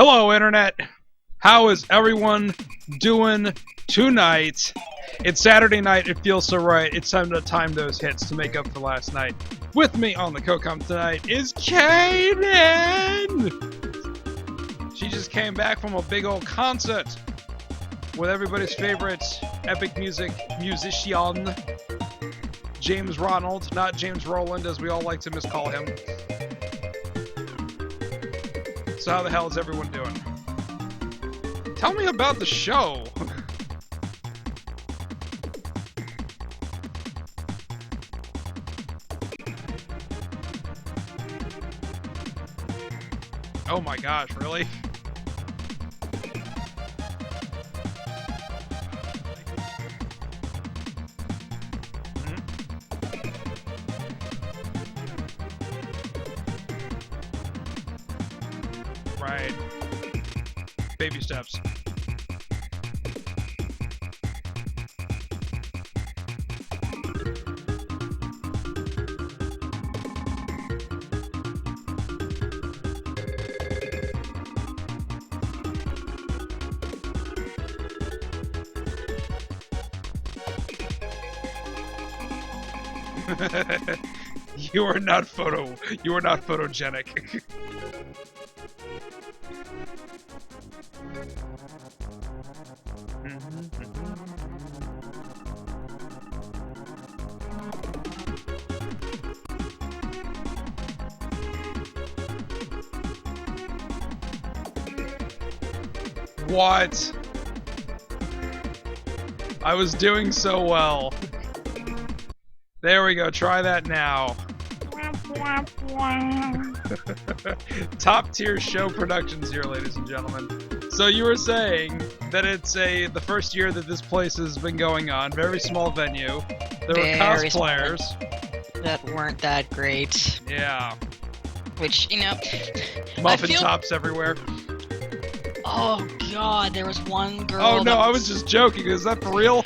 Hello, Internet! How is everyone doing tonight? It's Saturday night, it feels so right. It's time to time those hits to make up for last night. With me on the CoCom tonight is Kaden! She just came back from a big old concert with everybody's favorite epic music musician, James Ronald, not James Rowland as we all like to miscall him. So how the hell is everyone doing? Tell me about the show! Oh my gosh, really? Right. Baby steps. You are not photogenic. What? I was doing so well. There we go, try that now. Top tier show productions here, ladies and gentlemen. So you were saying that it's the first year that this place has been going on. Very small venue. There were cosplayers that weren't that great. Yeah. Which, you know, muffin tops everywhere. Oh god, there was one girl. Oh no, I was just joking. Is that for real?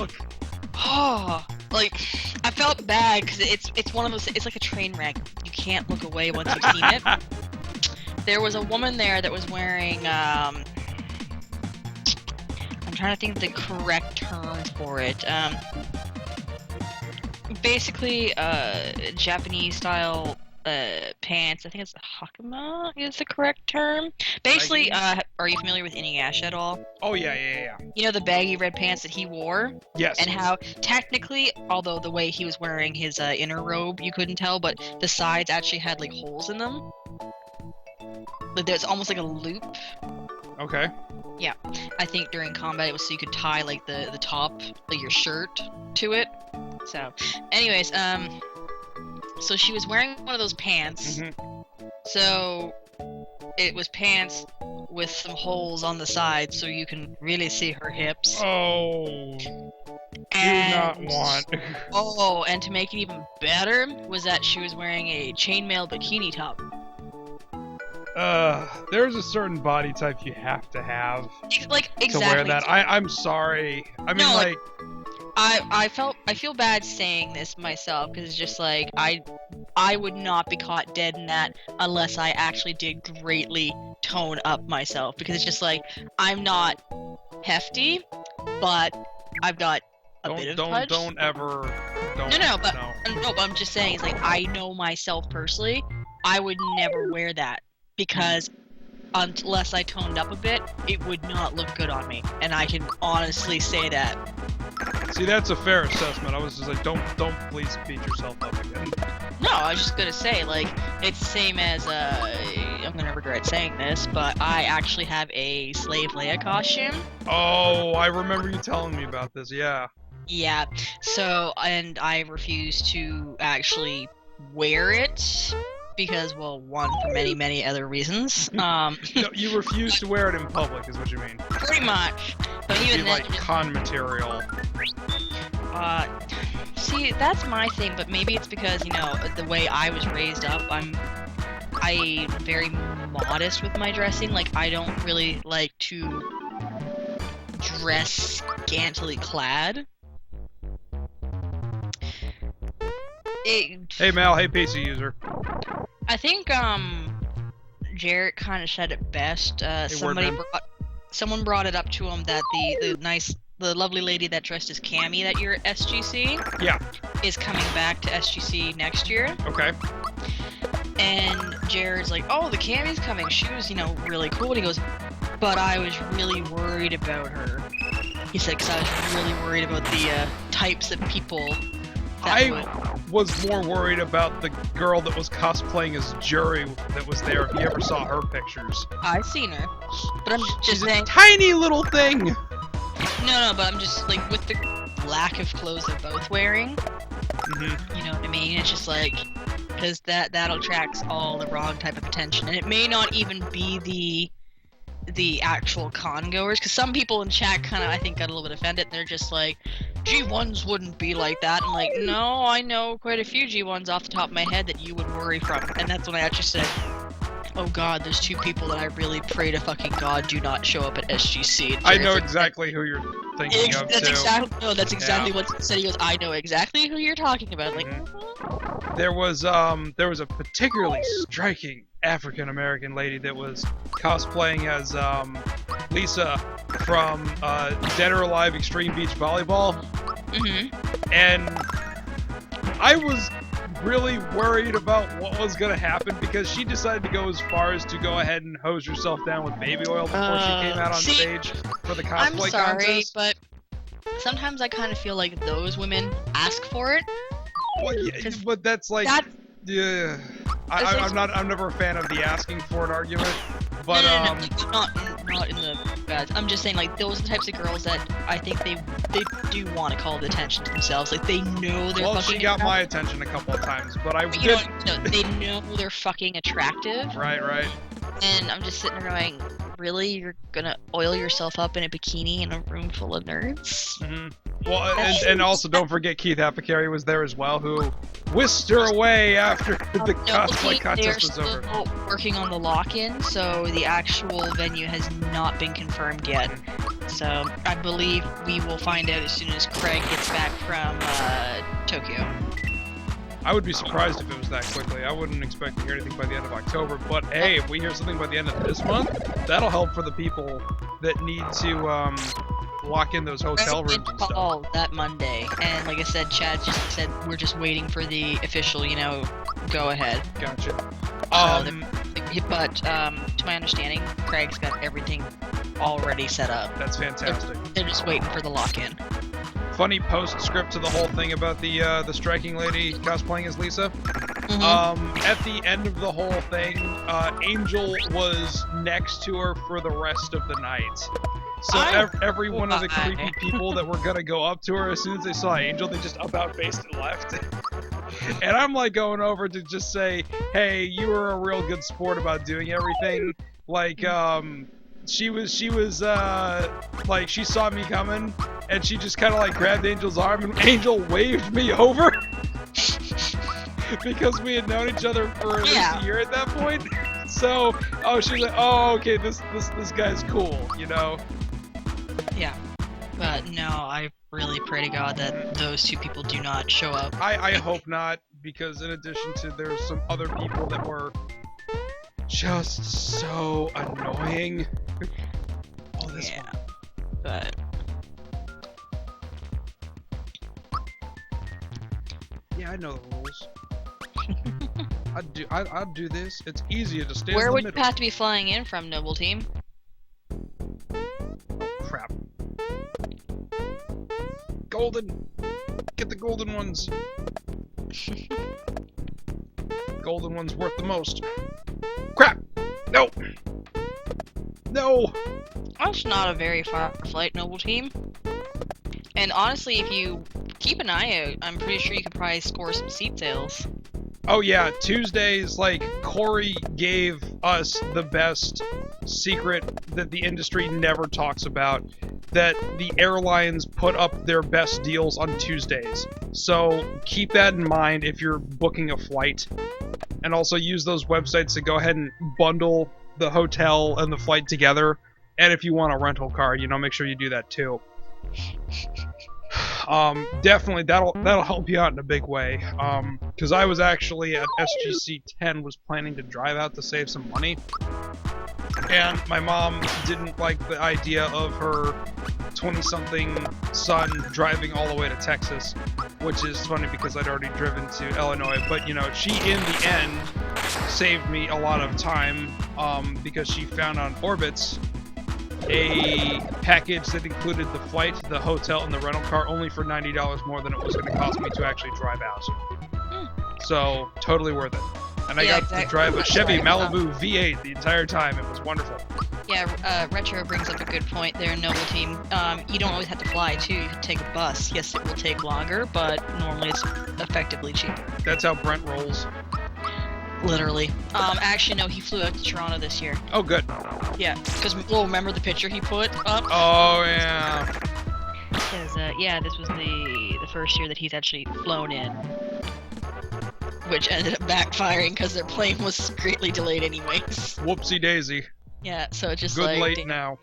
Oh, like I felt bad because it's one of those. It's like a train wreck. You can't look away once you've seen it. There was a woman there that was wearing. I'm trying to think of the correct term for it. Basically, Japanese style pants. I think it's hakama is the correct term. Basically, are you familiar with Inuyasha at all? Oh yeah. You know the baggy red pants that he wore? Yes. And how technically, although the way he was wearing his inner robe, you couldn't tell, but the sides actually had like holes in them. Like there's almost like a loop. Okay. Yeah, I think during combat it was so you could tie like the top, like your shirt, to it. So, anyways, so she was wearing one of those pants. So it was pants with some holes on the side so you can really see her hips. Oh. And, do not want. Oh, and to make it even better was that she was wearing a chainmail bikini top. There's a certain body type you have to have like exactly to wear that. I'm sorry. I mean, no, like I feel bad saying this myself because it's just like I would not be caught dead in that unless I actually did greatly tone up myself, because it's just like I'm not hefty, but I've got a bit of punch. Don't ever. But I'm just saying, it's like I know myself personally, I would never wear that because unless I toned up a bit, it would not look good on me, and I can honestly say that. See, that's a fair assessment. I was just like, don't please beat yourself up again. No, I was just gonna say, like, it's the same as, I'm gonna regret saying this, but I actually have a Slave Leia costume. Oh, I remember you telling me about this, yeah. Yeah, so, and I refuse to actually wear it, because, well, one, for many, many other reasons. No, you refuse to wear it in public, is what you mean. Pretty much. But even then, like con material. See, that's my thing, but maybe it's because, you know, the way I was raised up, I'm very modest with my dressing. Like, I don't really like to dress scantily clad. Hey Mal, hey PC user. I think Jarrett kind of said it best. Word, Someone brought it up to him that the lovely lady that dressed as Cammy that you're at SGC is coming back to SGC next year. Okay. And Jared's like, oh, the Cammy's coming. She was, really cool. And he goes, but I was really worried about her. He said, because I was really worried about the types of people. I was more worried about the girl that was cosplaying as Jury that was there. If you ever saw her pictures. I've seen her. But I'm just She's saying. a tiny little thing! No, but I'm just like, with the lack of clothes they're both wearing. Mm-hmm. You know what I mean? It's just like, because that attracts all the wrong type of attention. And it may not even be the actual con goers, because some people in chat kind of, I think, got a little bit offended. They're just like, G1s wouldn't be like that. I'm like, no, I know quite a few G1s off the top of my head that you would worry from. And that's when I actually said, oh god, there's two people that I really pray to fucking god do not show up at SGC. I know exactly who you're thinking of, that's too. That's exactly what he said. He goes, I know exactly who you're talking about. Like, There was a particularly striking African American lady that was cosplaying as Lisa from Dead or Alive Extreme Beach Volleyball. Mm-hmm. And I was really worried about what was going to happen because she decided to go as far as to go ahead and hose herself down with baby oil before she came out on stage for the cosplay I'm sorry, contest. but sometimes I kind of feel like those women ask for it. Well, yeah, but that's like, yeah. I'm never a fan of the asking for an argument, but no, not in the bad. I'm just saying, like, those are the types of girls that I think they do want to call the attention to themselves. Like, they know they're. Well, fucking she got attractive. my attention a couple of times, but I But did. they know they're fucking attractive. Right. And I'm just sitting there going, really? You're gonna oil yourself up in a bikini in a room full of nerds? Mm-hmm. Well, and also don't forget Keith Apicary was there as well, who whisked her away after the cosplay contest was over. They're still working on the lock-in, so the actual venue has not been confirmed yet. So I believe we will find out as soon as Craig gets back from Tokyo. I would be surprised if it was that quickly. I wouldn't expect to hear anything by the end of October, but hey, if we hear something by the end of this month, that'll help for the people that need to lock in those hotel rooms and stuff. Call that Monday, and like I said, Chad just said we're just waiting for the official, go ahead. Gotcha. But to my understanding, Craig's got everything already set up. That's fantastic. They're just waiting for the lock-in. Funny postscript to the whole thing about the striking lady cosplaying as Lisa. Mm-hmm. At the end of the whole thing, Angel was next to her for the rest of the night. So every one of the creepy people that were gonna go up to her, as soon as they saw Angel, they just about faced and left. And I'm like going over to just say, hey, you were a real good sport about doing everything. Like, she was like, she saw me coming, and she just kind of like grabbed Angel's arm, and Angel waved me over. Because we had known each other for at least a year at that point. So, she's like, oh, okay, this guy's cool, Yeah. But no, I really pray to God that those two people do not show up. I hope not, because in addition to there's some other people that were just so annoying. Oh, this one. But yeah, I know the rules. I'd do this. It's easier to stay in the where would middle. you have to be flying in from, Noble Team? Crap. Golden! Get the golden ones! Golden one's worth the most. Crap! No! No! That's not a very far flight, Noble Team. And honestly, if you keep an eye out, I'm pretty sure you could probably score some seat sales. Oh yeah, Tuesdays, like, Corey gave us the best secret that the industry never talks about, that the airlines put up their best deals on Tuesdays. So keep that in mind if you're booking a flight. And also use those websites to go ahead and bundle the hotel and the flight together. And if you want a rental car, make sure you do that too. Definitely that'll help you out in a big way. Because I was actually at SGC 10 was planning to drive out to save some money, And my mom didn't like the idea of her 20-something son driving all the way to Texas, which is funny because I'd already driven to Illinois. But, you know, she, in the end, saved me a lot of time because she found on Orbitz a package that included the flight, the hotel, and the rental car only for $90 more than it was going to cost me to actually drive out. So, totally worth it. And I got to drive a Chevy Malibu V8 the entire time. It was wonderful. Yeah, Retro brings up a good point there, Noble Team. You don't always have to fly, too. You can take a bus. Yes, it will take longer, but normally it's effectively cheaper. That's how Brent rolls. Literally. Actually, no, he flew out to Toronto this year. Oh, good. Yeah, because, well, remember the picture he put up? Oh, yeah. Because, yeah, this was the first year that he's actually flown in. Which ended up backfiring because their plane was greatly delayed anyways. Whoopsie daisy. Yeah, so it's just good like... late now.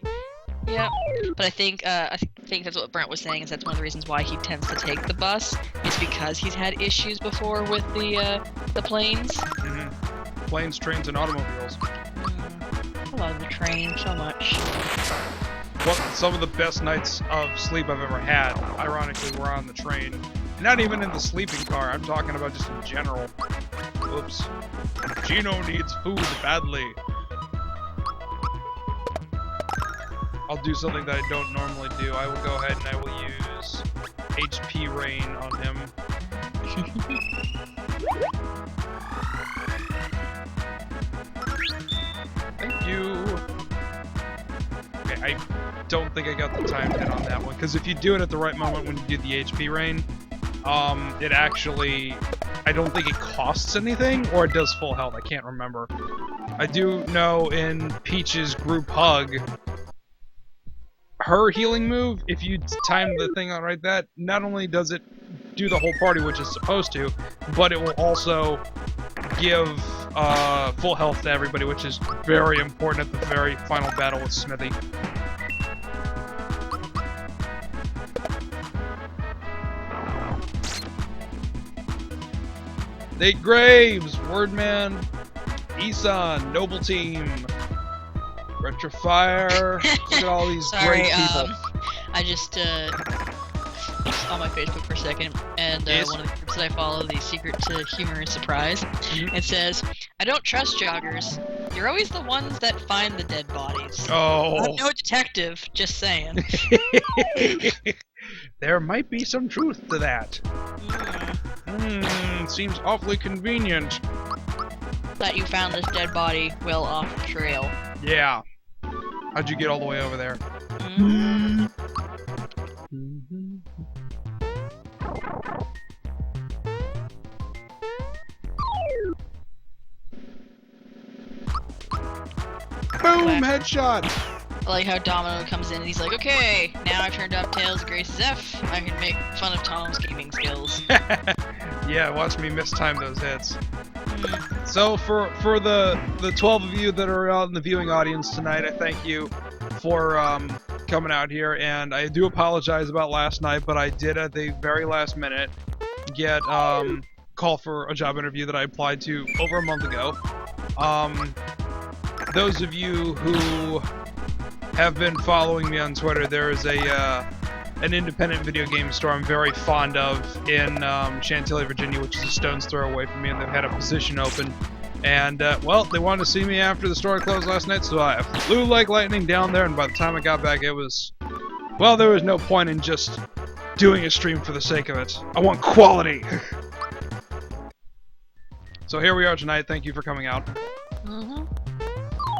Yeah, but I think that's what Brent was saying, is that's one of the reasons why he tends to take the bus, is because he's had issues before with the planes. Mm-hmm. Planes, trains, and automobiles. I love the train so much. Well, some of the best nights of sleep I've ever had, ironically, were on the train. Not even in the sleeping car, I'm talking about just in general. Oops. Gino needs food badly. I'll do something that I don't normally do. I will go ahead and I will use HP Rain on him. Thank you. Okay, I don't think I got the time hit on that one, because if you do it at the right moment when you do the HP Rain, it actually, I don't think it costs anything, or it does full health, I can't remember. I do know in Peach's group hug, her healing move, if you time the thing on right that, not only does it do the whole party, which it's supposed to, but it will also give full health to everybody, which is very important at the very final battle with Smithy. Nate Graves, Wordman, Isan, Noble Team, Retrofire. Look at all these great people. I just on my Facebook for a second, and one of the groups that I follow, the Secret to Humor and Surprise, it says, "I don't trust joggers. You're always the ones that find the dead bodies." Oh. I'm no detective, just saying. There might be some truth to that. Seems awfully convenient. That you found this dead body well off the trail. Yeah. How'd you get all the way over there? Boom! Headshot! I like how Domino comes in and he's like, "Okay, now I've turned up Tails Grace's F. I can make fun of Tom's gaming skills." Yeah, watch me mistime those hits. So for the 12 of you that are out in the viewing audience tonight, I thank you for coming out here, and I do apologize about last night, but I did at the very last minute get call for a job interview that I applied to over a month ago. Those of you who have been following me on Twitter, there is an independent video game store I'm very fond of in Chantilly, Virginia, which is a stone's throw away from me, and they've had a position open. And, well, they wanted to see me after the store closed last night, so I flew like lightning down there, and by the time I got back, it was... Well, there was no point in just doing a stream for the sake of it. I want quality! So here we are tonight. Thank you for coming out.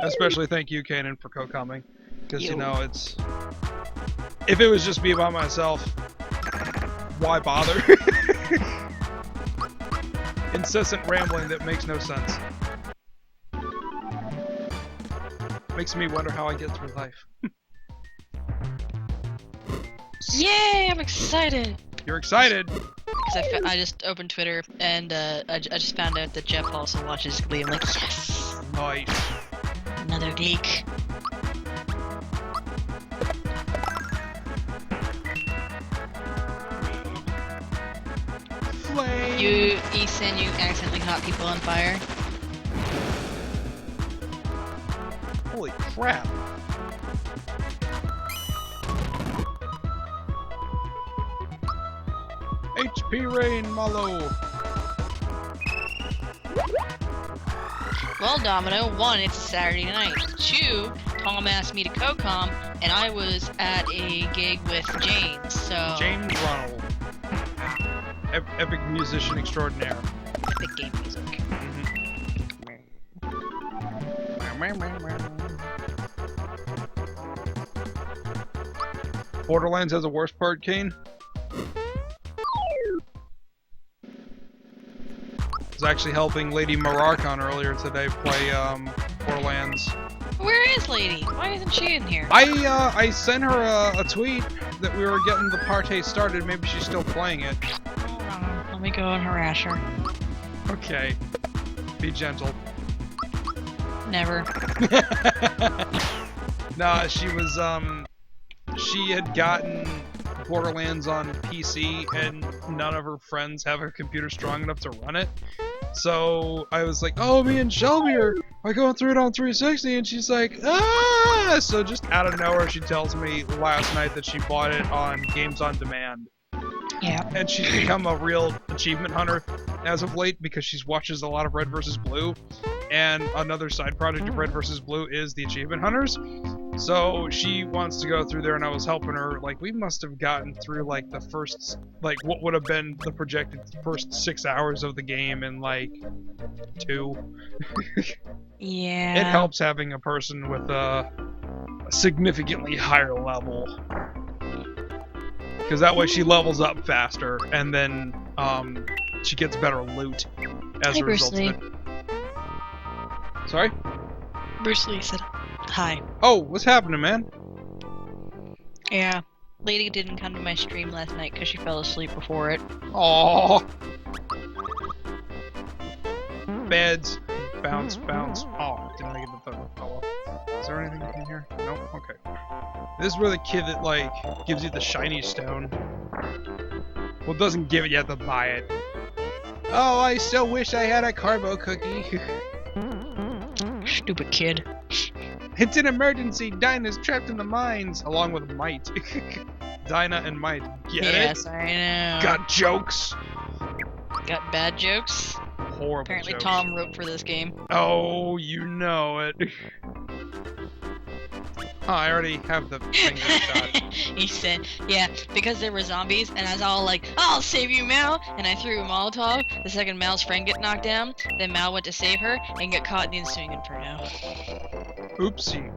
Especially thank you, Kanan, for co-coming. Because, you know, it's... If it was just me by myself, why bother? Incessant rambling that makes no sense. Makes me wonder how I get through life. Yay! I'm excited! You're excited? Because I just opened Twitter, and I just found out that Jeff also watches Glee. I'm like, yes! Nice. Another geek. Flame. You accidentally caught people on fire? Holy crap. HP rain, Malo. Well, Domino, 1, it's a Saturday night. 2, Tom asked me to co-com, and I was at a gig with James, so... James Ronald. Epic musician extraordinaire. Epic game music. Borderlands has a worse part, Kane? I was actually helping Lady Mararkon earlier today play Borderlands. Where is Lady? Why isn't she in here? I sent her a tweet that we were getting the party started. Maybe she's still playing it. Hold on. Let me go and harass her. Okay. Be gentle. Never. Nah, she was she had gotten Borderlands on PC and none of her friends have a computer strong enough to run it. So I was like, oh, me and Shelby are going through it on 360, and she's like, ah! So just out of nowhere, she tells me last night that she bought it on Games on Demand. Yeah. And she's become a real achievement hunter as of late because she watches a lot of Red vs. Blue. And another side project of Red vs. Blue is the Achievement Hunters. So she wants to go through there, and I was helping her. Like, we must have gotten through, like, the first, like, what would have been the projected first 6 hours of the game in, like, 2. Yeah. It helps having a person with a significantly higher level. Because that way she levels up faster, and then she gets better loot as a result of it. Sorry? Bruce Lee said hi. Oh, what's happening, man? Yeah. Lady didn't come to my stream last night because she fell asleep before it. Aww. Beds. Bounce, bounce. Oh, didn't make it to the fellow. Is there anything in here? Nope. Okay. This is where the kid that, like, gives you the shiny stone. Well, doesn't give it, you have to buy it. Oh, I so wish I had a carbo cookie. Stupid kid. It's an emergency. Dinah's trapped in the mines, along with Might. Dinah and Might. Get it? Yes, I know. Got jokes. Got bad jokes. Horrible Apparently jokes. Tom wrote for this game. Oh, you know it. Oh, I already have the finger shot. He said, yeah, because there were zombies, and I was all like, I'll save you, Mal! And I threw a Molotov. The second Mal's friend get knocked down, then Mal went to save her, and got caught in the ensuing inferno. Oopsie.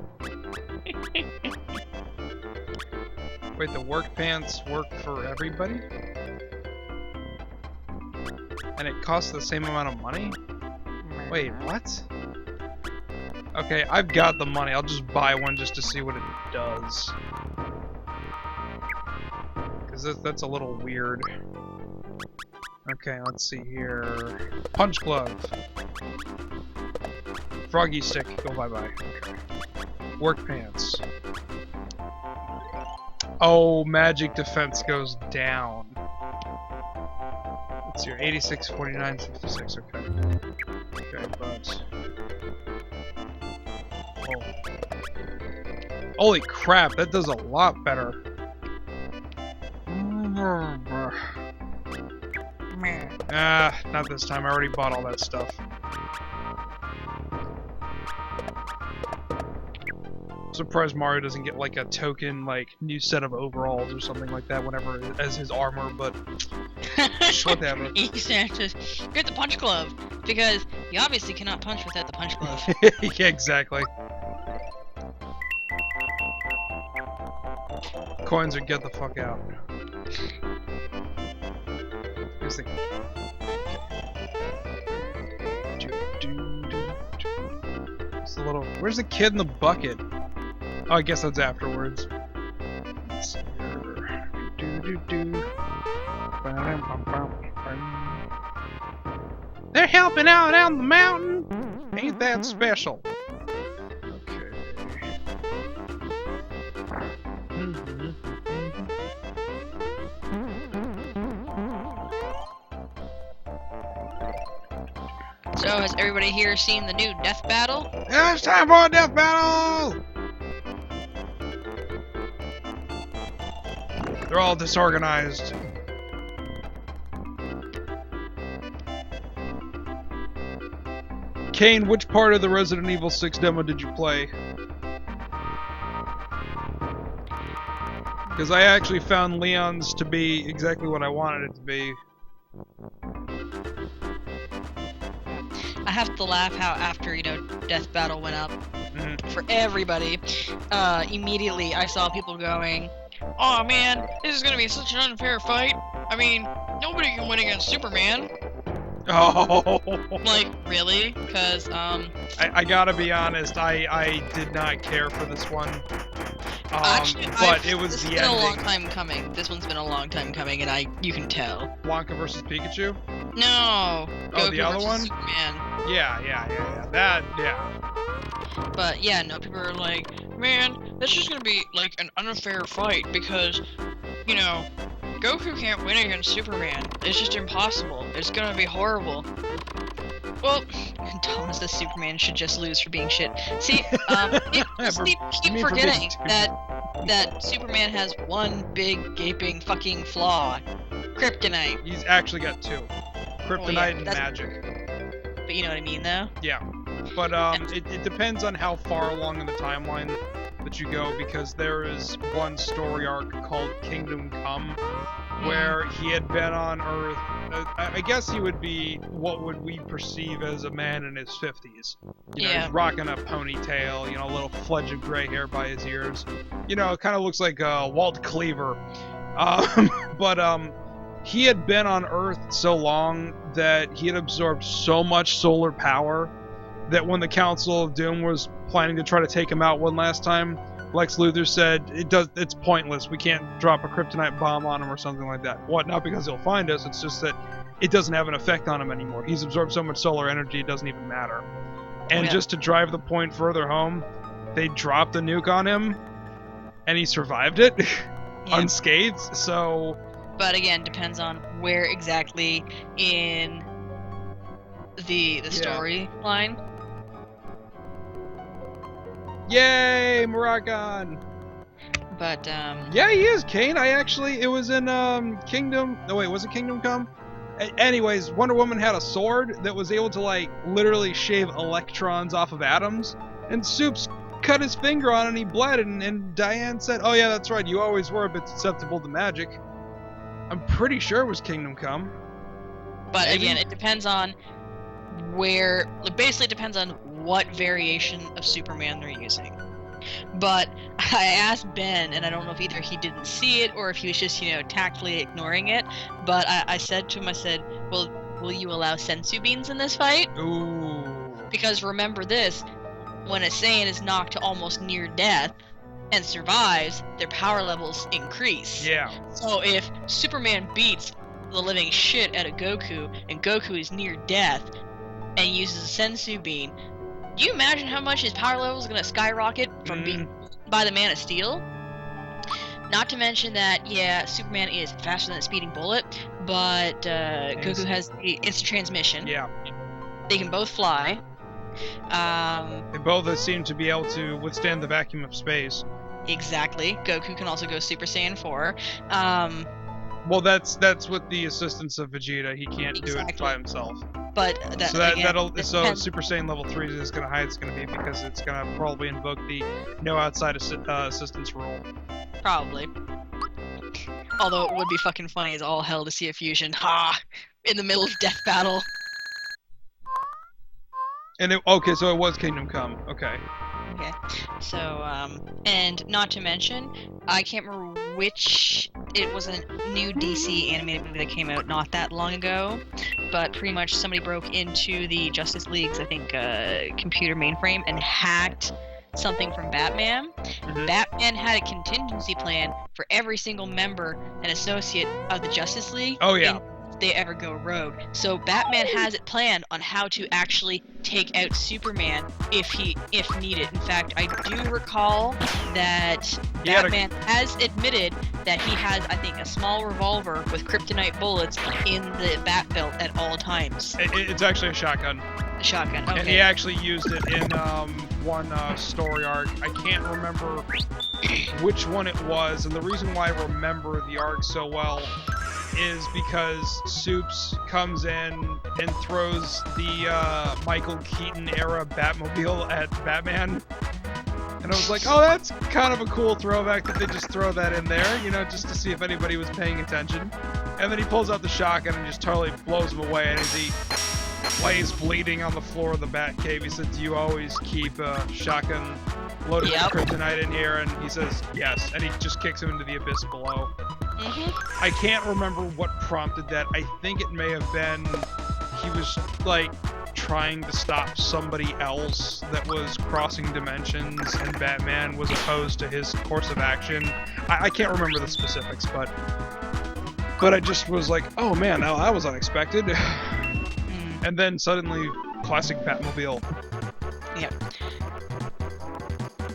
Wait, the work pants work for everybody? And it costs the same amount of money? Wait, what? Okay, I've got the money. I'll just buy one just to see what it does. Because that's a little weird. Okay, let's see here. Punch glove. Froggy stick. Go bye-bye. Okay. Work pants. Oh, magic defense goes down. What's your 86, 49, 56? Okay. Okay, but... Oh. Holy crap, that does a lot better. Ah, not this time. I already bought all that stuff. I'm surprised Mario doesn't get like a token, like new set of overalls or something like that whenever as his armor, but whatever. He said, get the punch glove, because you obviously cannot punch without the punch glove. Yeah, exactly. Coins or get the fuck out. Here's the... It's a little... Where's the kid in the bucket? Oh, I guess that's afterwards. Let's see here. They're helping out on the mountain. Ain't that special? Okay. So, has everybody here seen the new death battle? It's time for a death battle! They're all disorganized. Kane, which part of the Resident Evil 6 demo did you play? Because I actually found Leon's to be exactly what I wanted it to be. I have to laugh how after, Death Battle went up for everybody, immediately I saw people going, "Oh man, this is gonna be such an unfair fight. I mean, nobody can win against Superman." Oh! Like, really? Because, I gotta be honest, I did not care for this one. actually, but it was this the has been ending. a long time coming. This one's been a long time coming, and you can tell. Blanca versus Pikachu? No! Oh, Goku the other versus one? Superman. Yeah. That, yeah. But yeah, no, people are like, "Man, this is gonna be like an unfair fight because, Goku can't win against Superman. It's just impossible. It's gonna be horrible." Well, Thomas the Superman should just lose for being shit. See, keep forgetting that Superman has one big gaping fucking flaw: kryptonite. He's actually got two. Kryptonite and magic. But you know what I mean, though? Yeah. But it depends on how far along in the timeline that you go, because there is one story arc called Kingdom Come, where he had been on Earth. I guess he would be what would we perceive as a man in his 50s. He's rocking a ponytail, a little fledge of gray hair by his ears. It kind of looks like Walt Cleaver. But he had been on Earth so long that he had absorbed so much solar power that when the Council of Doom was planning to try to take him out one last time, Lex Luthor said, it's pointless. We can't drop a kryptonite bomb on him or something like that. What? Not because he'll find us, it's just that it doesn't have an effect on him anymore. He's absorbed so much solar energy, it doesn't even matter. And just to drive the point further home, they dropped a nuke on him, and he survived it unscathed, so... But again, depends on where exactly in the storyline. Yay, Murakan! But, yeah, he is, Kane. It was in, Kingdom... No, wait, was it Kingdom Come? Anyways, Wonder Woman had a sword that was able to, literally shave electrons off of atoms, and Soups cut his finger on it and he bled, and Diane said, "Oh yeah, that's right, you always were a bit susceptible to magic." I'm pretty sure it was Kingdom Come. But Maybe? again, it depends on where... It basically depends on what variation of Superman they're using. But I asked Ben, and I don't know if either he didn't see it or if he was just, tactfully ignoring it, but I said to him, well, will you allow sensu beans in this fight? Ooh. Because remember this, when a Saiyan is knocked to almost near death and survives, their power levels increase. Yeah. So if Superman beats the living shit out of Goku, and Goku is near death, and uses a sensu bean, do you imagine how much his power level is going to skyrocket from being by the Man of Steel? Not to mention that, Superman is faster than a speeding bullet, but Goku has the instant transmission. Yeah. They can both fly. They both seem to be able to withstand the vacuum of space. Exactly. Goku can also go Super Saiyan 4. Well, that's with the assistance of Vegeta. He can't do it by himself. But Super Saiyan level 3 is going to how it's going to be, because it's going to probably invoke the no outside assistance rule. Probably. Although it would be fucking funny as all hell to see a fusion. Ha! In the middle of Death Battle. And so it was Kingdom Come. Okay. Okay. So, and not to mention, I can't remember which... It was a new DC animated movie that came out not that long ago, but pretty much somebody broke into the Justice League's, I think, computer mainframe and hacked something from Batman. Batman had a contingency plan for every single member and associate of the Justice League. Oh, yeah. they ever go rogue. So Batman has it planned on how to actually take out Superman if needed. In fact, I do recall that Batman has admitted that he has, I think, a small revolver with kryptonite bullets in the bat belt at all times. It's actually a shotgun. A shotgun, okay. And he actually used it in one story arc. I can't remember which one it was, and the reason why I remember the arc so well is because Soups comes in and throws the Michael Keaton era Batmobile at Batman. And I was like, oh, that's kind of a cool throwback that they just throw that in there, you know, just to see if anybody was paying attention. And then he pulls out the shotgun and just totally blows him away, and as he lays bleeding on the floor of the Batcave, he said, do you always keep a shotgun loaded with kryptonite in here? And he says, yes. And he just kicks him into the abyss below. Mm-hmm. I can't remember what prompted that. I think it may have been he was, like, trying to stop somebody else that was crossing dimensions, and Batman was opposed to his course of action. I can't remember the specifics, but I just was like, oh man, that was unexpected. And then suddenly, classic Batmobile. Yep.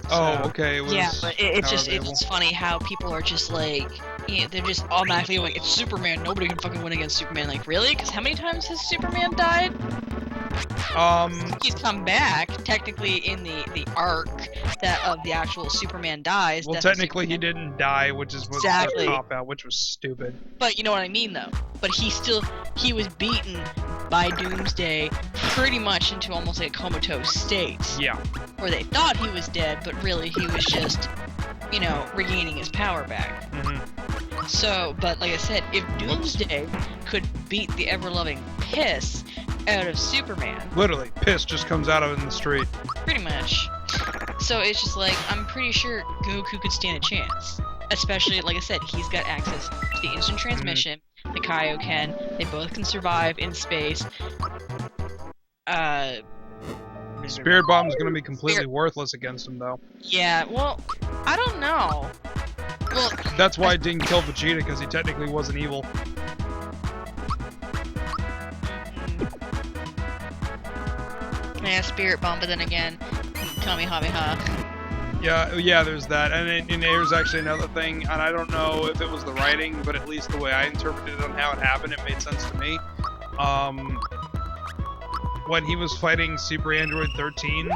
Oh, okay. It was but it's funny how people are just like, they're just automatically going, it's Superman, nobody can fucking win against Superman. Like, really? Because how many times has Superman died? He's come back, technically in the arc that of the actual Superman dies. Well, technically he didn't die, which is what the cop-out, which was stupid. But you know what I mean, though. But he was beaten by Doomsday pretty much into almost like a comatose state. Yeah. Where they thought he was dead, but really he was just, you know, regaining his power back. Mm-hmm. So, but like I said, if Doomsday could beat the ever-loving piss out of Superman. Literally, piss just comes out of it in the street. Pretty much. So it's just like, I'm pretty sure Goku could stand a chance. Especially, like I said, he's got access to the instant transmission, the Kaioken, they both can survive in space. Spirit Bomb's gonna be completely worthless against him, though. Yeah, well, I don't know. Well, that's why I didn't kill Vegeta, because he technically wasn't evil. Yeah, Spirit Bomb, but then again, Kamehameha. Yeah, there's that. And there's actually another thing, and I don't know if it was the writing, but at least the way I interpreted it on how it happened, it made sense to me. When he was fighting Super Android 13,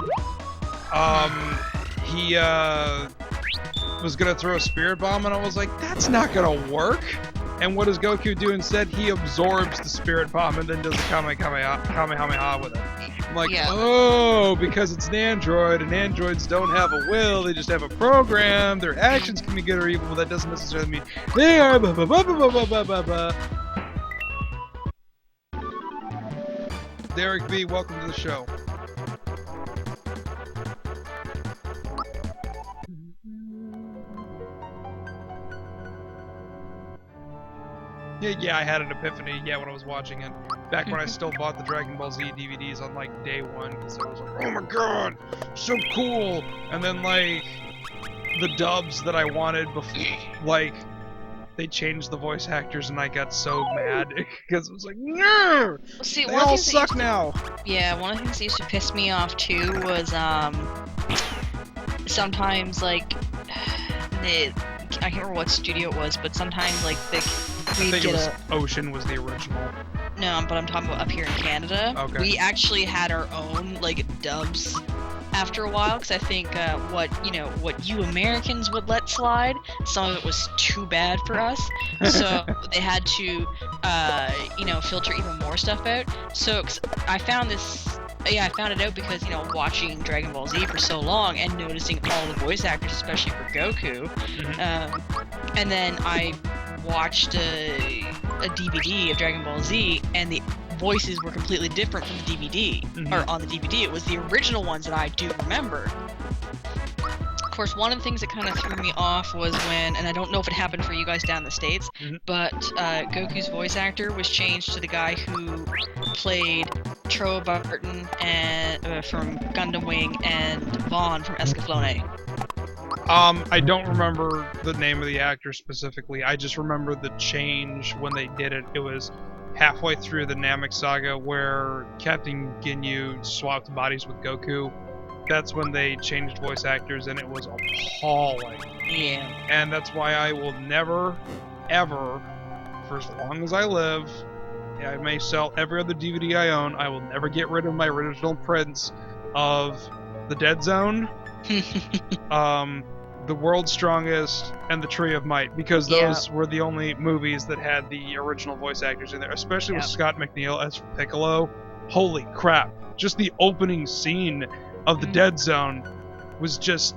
he was gonna throw a Spirit Bomb, and I was like, that's not gonna work. And what does Goku do instead? He absorbs the Spirit Bomb and then does the Kamehameha with it. I'm like, oh, because it's an android, and androids don't have a will, they just have a program. Their actions can be good or evil, but that doesn't necessarily mean they are blah, blah, blah, blah, blah, blah, blah, blah. Derek B, welcome to the show. Yeah, I had an epiphany, when I was watching it. Back when I still bought the Dragon Ball Z DVDs on, like, day one, because I was like, oh my god, so cool! And then, like, the dubs that I wanted before, like, they changed the voice actors, and I got so mad, because it was like, no! See, they all suck now! Yeah, one of the things that used to piss me off, too, was, sometimes, like, I can't remember what studio it was, but sometimes, like, I think it was Ocean was the original. No, but I'm talking about up here in Canada. Okay. We actually had our own, like, dubs after a while, because I think what you Americans would let slide, some of it was too bad for us. So they had to, filter even more stuff out. So I found this. Yeah, I found it out because, watching Dragon Ball Z for so long and noticing all the voice actors, especially for Goku. Mm-hmm. And then I watched a DVD of Dragon Ball Z, and the voices were completely different from the DVD. Mm-hmm. Or on the DVD, it was the original ones that I do remember. Of course, one of the things that kind of threw me off was when, and I don't know if it happened for you guys down in the States, but Goku's voice actor was changed to the guy who played Troa Barton and from Gundam Wing and Vaughn from Escaflowne. I don't remember the name of the actor specifically. I just remember the change when they did it. It was halfway through the Namek saga where Captain Ginyu swapped bodies with Goku. That's when they changed voice actors, and it was appalling. Yeah. And that's why I will never, ever, for as long as I live, I may sell every other DVD I own, I will never get rid of my original prints of The Dead Zone, The World's Strongest, and The Tree of Might, because those were the only movies that had the original voice actors in there, especially with Scott McNeil as Piccolo. Holy crap. Just the opening scene of The Dead Zone was just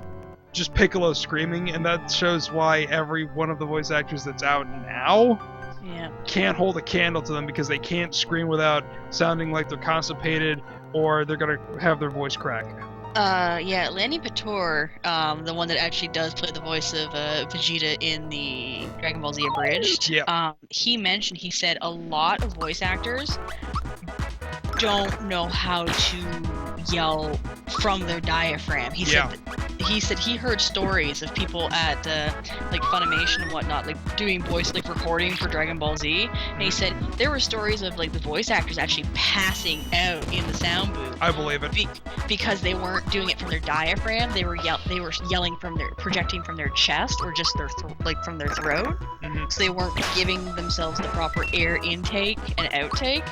Piccolo screaming, and that shows why every one of the voice actors that's out now can't hold a candle to them, because they can't scream without sounding like they're constipated or they're gonna have their voice crack. Lanny Pator, the one that actually does play the voice of Vegeta in the Dragon Ball Z Abridged, he said a lot of voice actors don't know how to yell from their diaphragm. He said he heard stories of people at like Funimation and whatnot, like doing voice recording for Dragon Ball Z, and he said there were stories of like the voice actors actually passing out in the sound booth. I believe it. Because they weren't doing it from their diaphragm, they were yelling from projecting from their chest or just from their throat. So they weren't giving themselves the proper air intake and outtake.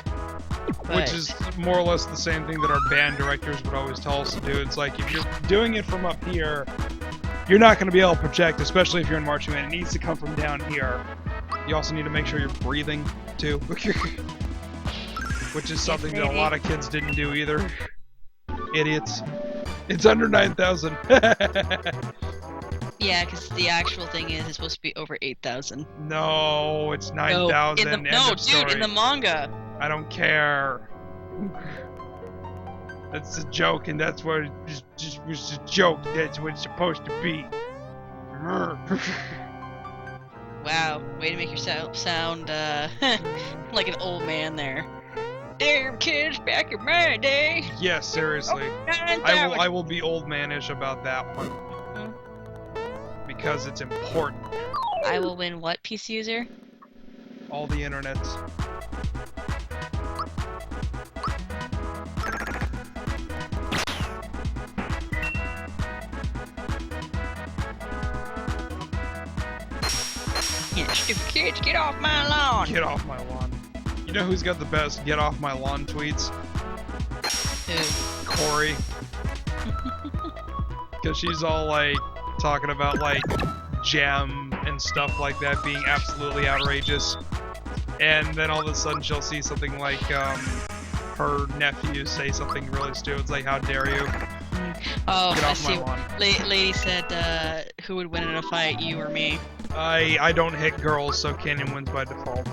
Which is more or less the same thing that our band directors would always tell us to do. It's like, if you're doing it from up here, you're not going to be able to project, especially if you're in marching band. It needs to come from down here. You also need to make sure you're breathing, too. Which is something that a lot of kids didn't do either. Idiots. It's under 9,000. Yeah, because the actual thing is, it's supposed to be over 8,000. No, it's 9,000. No, dude, in the manga. I don't care. That's a joke, and that's what it just was a joke. That's what it's supposed to be. Wow, way to make yourself sound like an old man there. Damn kids, back in my day. Yeah, seriously. I will be old manish about that one. Because it's important. I will win what, PC user? All the internets. Stupid kids, get off my lawn! Get off my lawn. You know who's got the best get off my lawn tweets? Who? Corey. Because she's all like talking about like Gem and stuff like that being absolutely outrageous. And then all of a sudden she'll see something like her nephew say something really stupid. It's like, how dare you? Oh, get off my lawn. Lady said, who would win in a fight, you or me? I don't hit girls, so Canyon wins by default.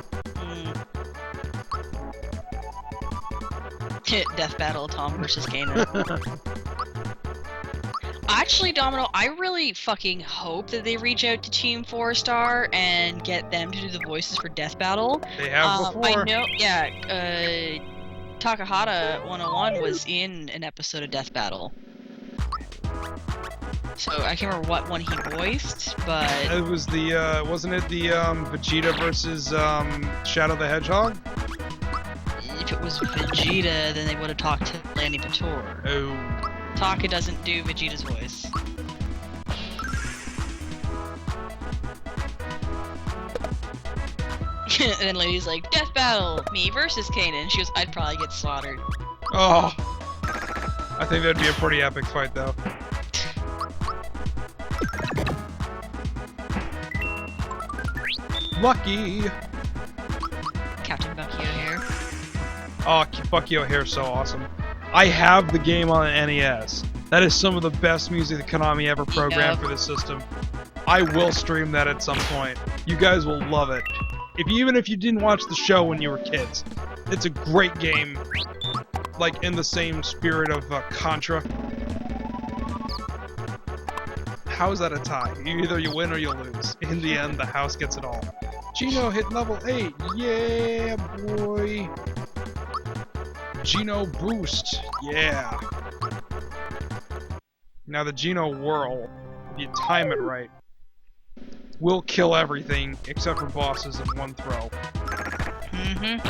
Death battle, Tom versus Kanan. Actually, Domino, I really fucking hope that they reach out to Team 4-Star and get them to do the voices for Death Battle. They have before. I know, Takahata 101 was in an episode of Death Battle. So I can't remember what one he voiced, but it was the wasn't it the Vegeta versus Shadow the Hedgehog? If it was Vegeta, then they would have talked to Lanny Pator. Oh. Taka doesn't do Vegeta's voice. And then Lady's like, Death Battle, me versus Kanan. She goes, I'd probably get slaughtered. Oh. I think that'd be a pretty epic fight, though. Lucky! Captain Bucky O'Hare. Oh, Bucky O'Hare's so awesome. I have the game on the NES. That is some of the best music that Konami ever programmed for this system. I will stream that at some point. You guys will love it. Even if you didn't watch the show when you were kids. It's a great game. Like, in the same spirit of Contra. How is that a tie? Either you win or you lose. In the end, the house gets it all. Gino hit level 8. Yeah, boy. Gino boost. Yeah. Now the Gino whirl, if you time it right, will kill everything except for bosses in one throw. Mm-hmm.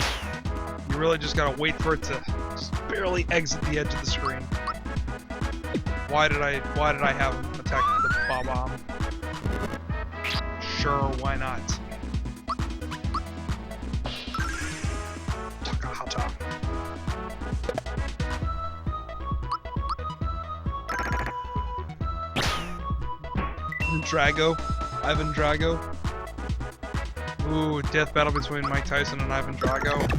You really just gotta wait for it to just barely exit the edge of the screen. Why did I have him attack the bomb? Sure, why not? Takahata. Drago. Ivan Drago. Ooh, death battle between Mike Tyson and Ivan Drago.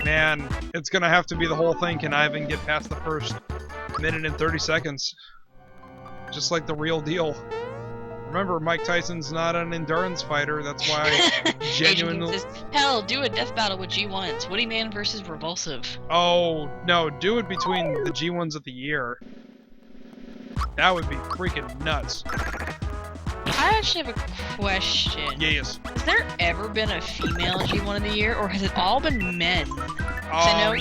Man, it's gonna have to be the whole thing. Can Ivan get past the first minute and 30 seconds? Just like the real deal. Remember, Mike Tyson's not an endurance fighter. That's why genuinely. Hell, do a death battle with G1s. Woody Man versus Revulsive. Oh no, do it between the G1s of the year. That would be freaking nuts. I actually have a question. Yes. Has there ever been a female G1 of the year, or has it all been men? I know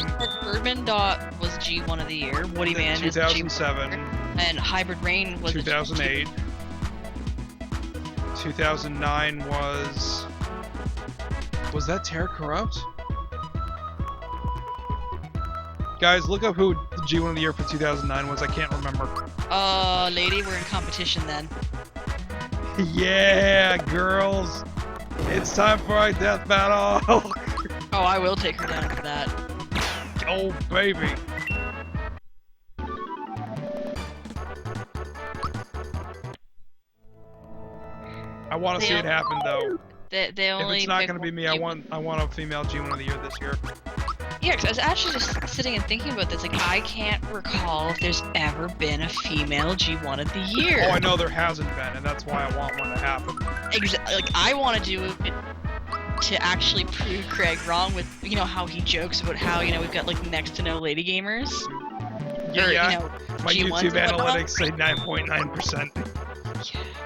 Urban Dot was G1 of the year. Woody Man is G1 2007. and Hybrid Rain was 2008. 2009 was that Terra Corrupt? Guys, look up who the G1 of the year for 2009 was. I can't remember. Lady, we're in competition then. Yeah, girls. It's time for our death battle. Oh, I will take her down for that. Oh, baby. I want to see it happen, though. They only if it's not going to be me, I want a female G1 of the year this year. Yeah, because I was actually just sitting and thinking about this. Like, I can't recall if there's ever been a female G1 of the year. Oh, I know there hasn't been, and that's why I want one to happen. Like, I want to do it to actually prove Craig wrong with, you know, how he jokes about how, you know, we've got, like, next to no lady gamers. Yeah, or, yeah. You know, My G1s YouTube and whatnot. analytics say 9.9%.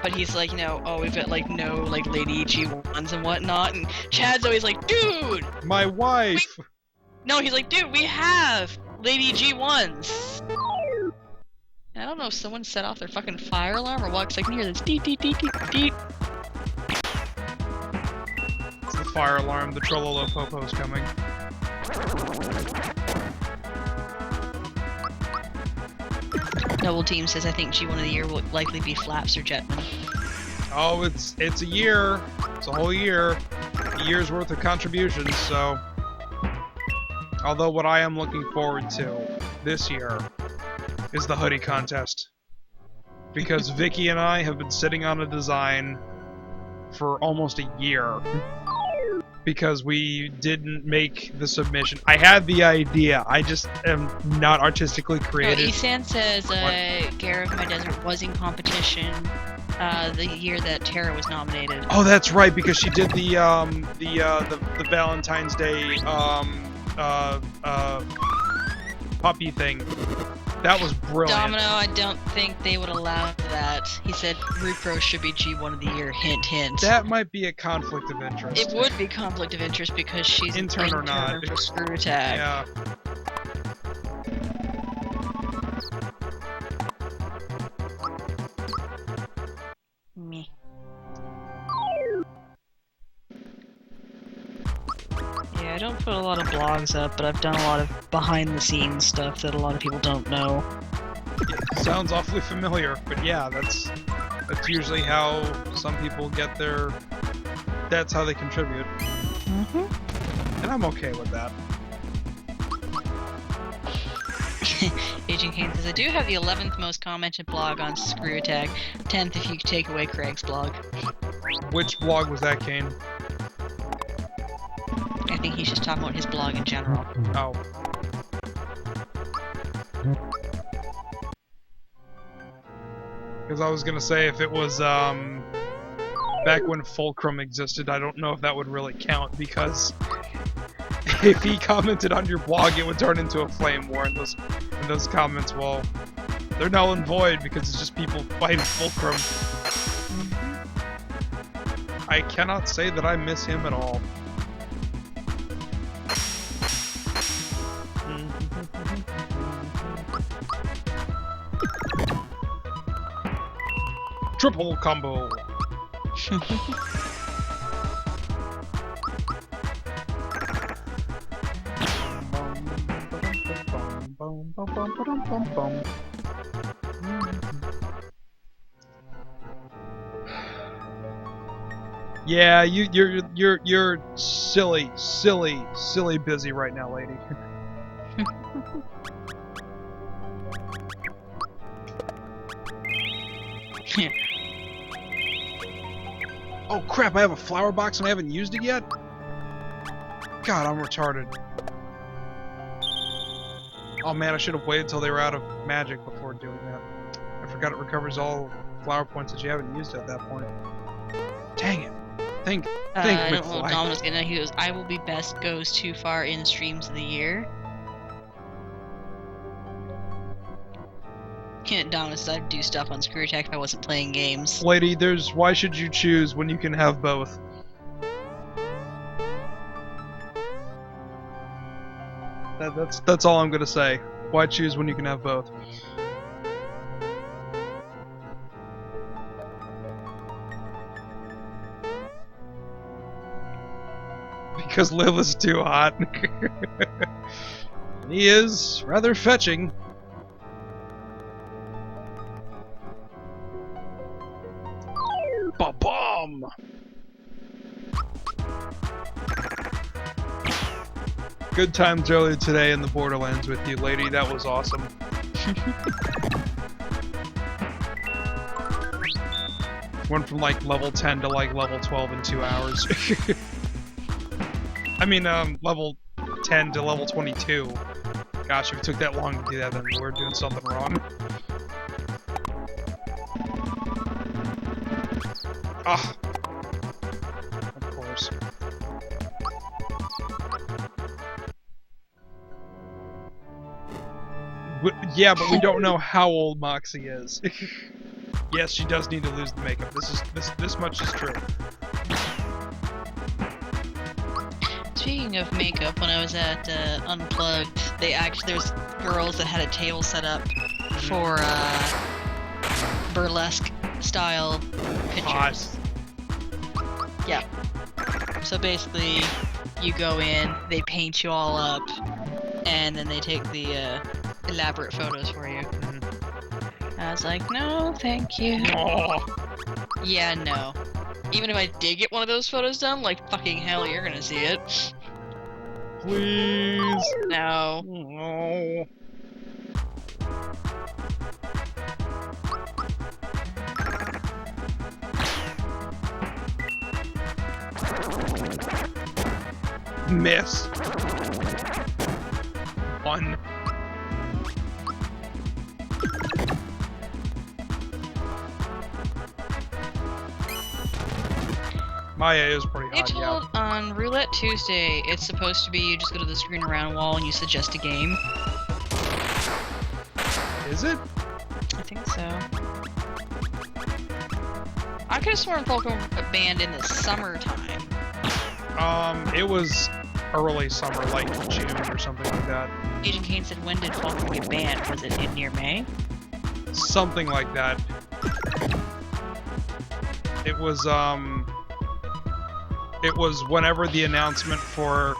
But he's like, you know, oh, we've got, like, no, like, lady G1s and whatnot. And Chad's always like, dude! My wife! No, he's like, dude, we have lady G1s. And I don't know if someone set off their fucking fire alarm or what, because I can hear this deet deet deet deet deet. It's the fire alarm. The Trololo Popo's coming. Noble Team says, I think G1 of the year will likely be Flaps or Jetman. Oh, it's a year. It's a whole year. A year's worth of contributions, so... Although what I am looking forward to this year is the hoodie contest. Because Vicky and I have been sitting on a design for almost a year. Because we didn't make the submission. I had the idea, I just am not artistically creative. No, Isan says Gareth My Desert was in competition the year that Tara was nominated. Oh, that's right, because she did the Valentine's Day puppy thing. That was brilliant. Domino, I don't think they would allow that. He said Repro should be G1 of the year, hint hint. That might be a conflict of interest. It would be conflict of interest because she's intern or not for Screw Attack. Yeah. Me. Yeah, I don't put a lot of blogs up, but I've done a lot of behind-the-scenes stuff that a lot of people don't know. Sounds awfully familiar, but yeah, that's usually how some people get their... That's how they contribute. Mm-hmm. And I'm okay with that. Agent Kane says, I do have the 11th most commented blog on Screw Attack, 10th if you take away Craig's blog. Which blog was that, Kane? I think he's just talking about his blog in general. Oh. Because I was gonna say, if it was, back when Fulcrum existed, I don't know if that would really count, because if he commented on your blog, it would turn into a flame war, and those comments, well, they're null and void, because it's just people fighting Fulcrum. I cannot say that I miss him at all. Triple combo! Yeah, you're silly busy right now, lady. Oh crap! I have a flower box and I haven't used it yet. God, I'm retarded. Oh man, I should have waited till they were out of magic before doing that. I forgot it recovers all flower points that you haven't used at that point. Dang it. Think, well, McFly. Dom was gonna. He goes, "I will be best." Goes too far in streams of the year. Dom says I'd do stuff on Screw Attack if I wasn't playing games. Lady, why should you choose when you can have both? That's all I'm gonna say. Why choose when you can have both? Because Liv is too hot. He is rather fetching. Ba-bomb! Good times earlier today in the Borderlands with you, lady. That was awesome. Went from like level 10 to like level 12 in 2 hours. I mean, level 10 to level 22. Gosh, if it took that long to do that, then we're doing something wrong. Ah. Of course. Yeah, but we don't know how old Moxie is. Yes, she does need to lose the makeup. This much is true. Speaking of makeup, when I was at Unplugged, there's girls that had a table set up for burlesque style pictures. Hot. Yeah. So basically, you go in, they paint you all up, and then they take the elaborate photos for you. I was like, no, thank you. Oh. Yeah, no. Even if I did get one of those photos done, like fucking hell, you're gonna see it. Please. No. No. Miss. One. Maya is pretty They hot, told yeah. on Roulette Tuesday it's supposed to be you just go to the screen around wall and you suggest a game. Is it? I think so. I could have sworn Fulcrum banned in the summertime. It was early summer, like June or something like that. Agent Kane said, when did Fulcrum get banned? Was it in near May? Something like that. It was whenever the announcement for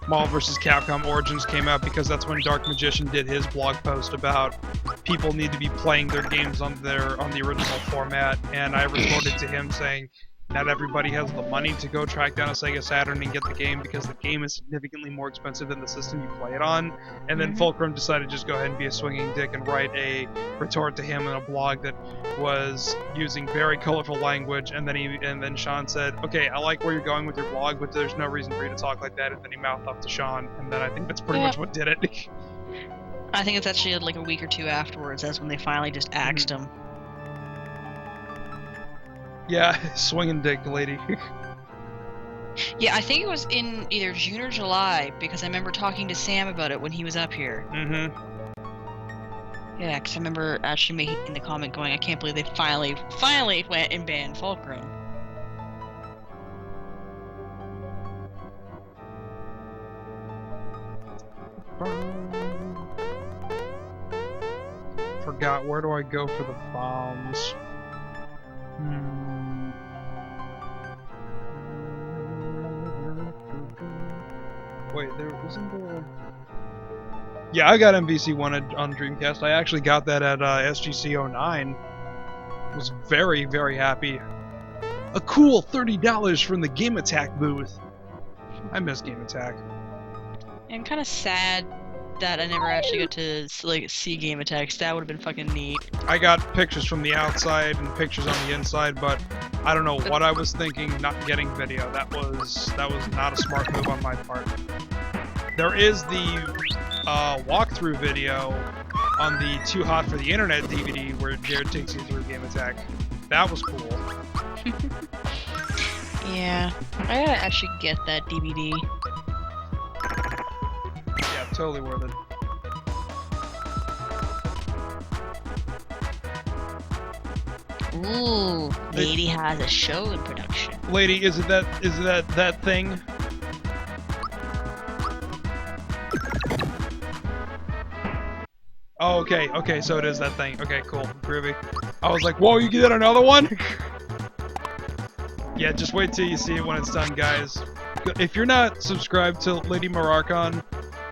Marvel vs. Capcom Origins came out, because that's when Dark Magician did his blog post about people need to be playing their games on the original format, and I reported to him saying not everybody has the money to go track down a Sega Saturn and get the game, because the game is significantly more expensive than the system you play it on. And then Fulcrum decided to just go ahead and be a swinging dick and write a retort to him in a blog that was using very colorful language, and then Sean said, okay, I like where you're going with your blog, but there's no reason for you to talk like that, and then he mouthed off to Sean, and then I think that's pretty much what did it. I think it's actually like a week or two afterwards, that's when they finally just axed him. Yeah, swinging dick lady. Yeah, I think it was in either June or July, because I remember talking to Sam about it when he was up here. Yeah, because I remember actually making the comment going, I can't believe they finally went and banned Fulcrum. Forgot, where do I go for the bombs? Wait, there isn't there... Yeah, I got MVC1 on Dreamcast. I actually got that at SGC09. Was very, very happy. A cool $30 from the Game Attack booth. I miss Game Attack. I'm kind of sad that I never actually got to like see Game Attacks. That would have been fucking neat. I got pictures from the outside and pictures on the inside, but I don't know what I was thinking not getting video. That was not a smart move on my part. There is the walkthrough video on the Too Hot for the Internet DVD where Jared takes you through Game Attack. That was cool. Yeah, I gotta actually get that DVD. Yeah, totally worth it. Ooh, lady has a show in production. Lady, is it that thing? Oh, okay, so it is that thing. Okay, cool, groovy. I was like, whoa, you get another one? Yeah, just wait till you see it when it's done, guys. If you're not subscribed to Lady Mararkon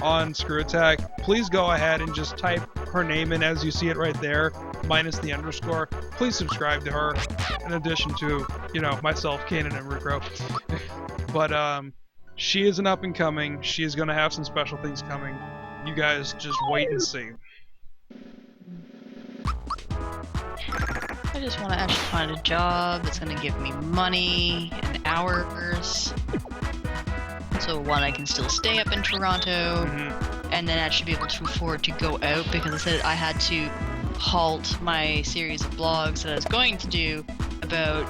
on Screw Attack, please go ahead and just type her name in as you see it right there, minus the underscore. Please subscribe to her, in addition to, you know, myself, Kanan, and Rukro. But, she is an up-and-coming. She is going to have some special things coming. You guys just wait and see. I just want to actually find a job that's going to give me money and hours. So one, I can still stay up in Toronto, and then actually be able to afford to go out, because I said I had to halt my series of blogs that I was going to do about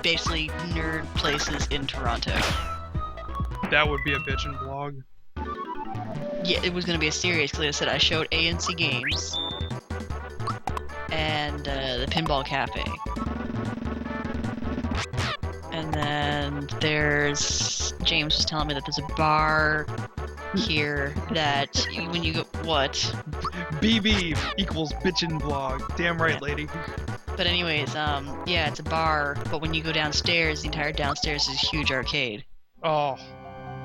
basically nerd places in Toronto. That would be a bitchin' blog. Yeah, it was going to be a series, because like I said, I showed ANC Games and the Pinball Cafe. And then there's... James was telling me that there's a bar here that when you go... What? BB equals bitchin' blog. Damn right, Yeah. lady. But anyways, yeah, it's a bar, but when you go downstairs, the entire downstairs is a huge arcade. Oh,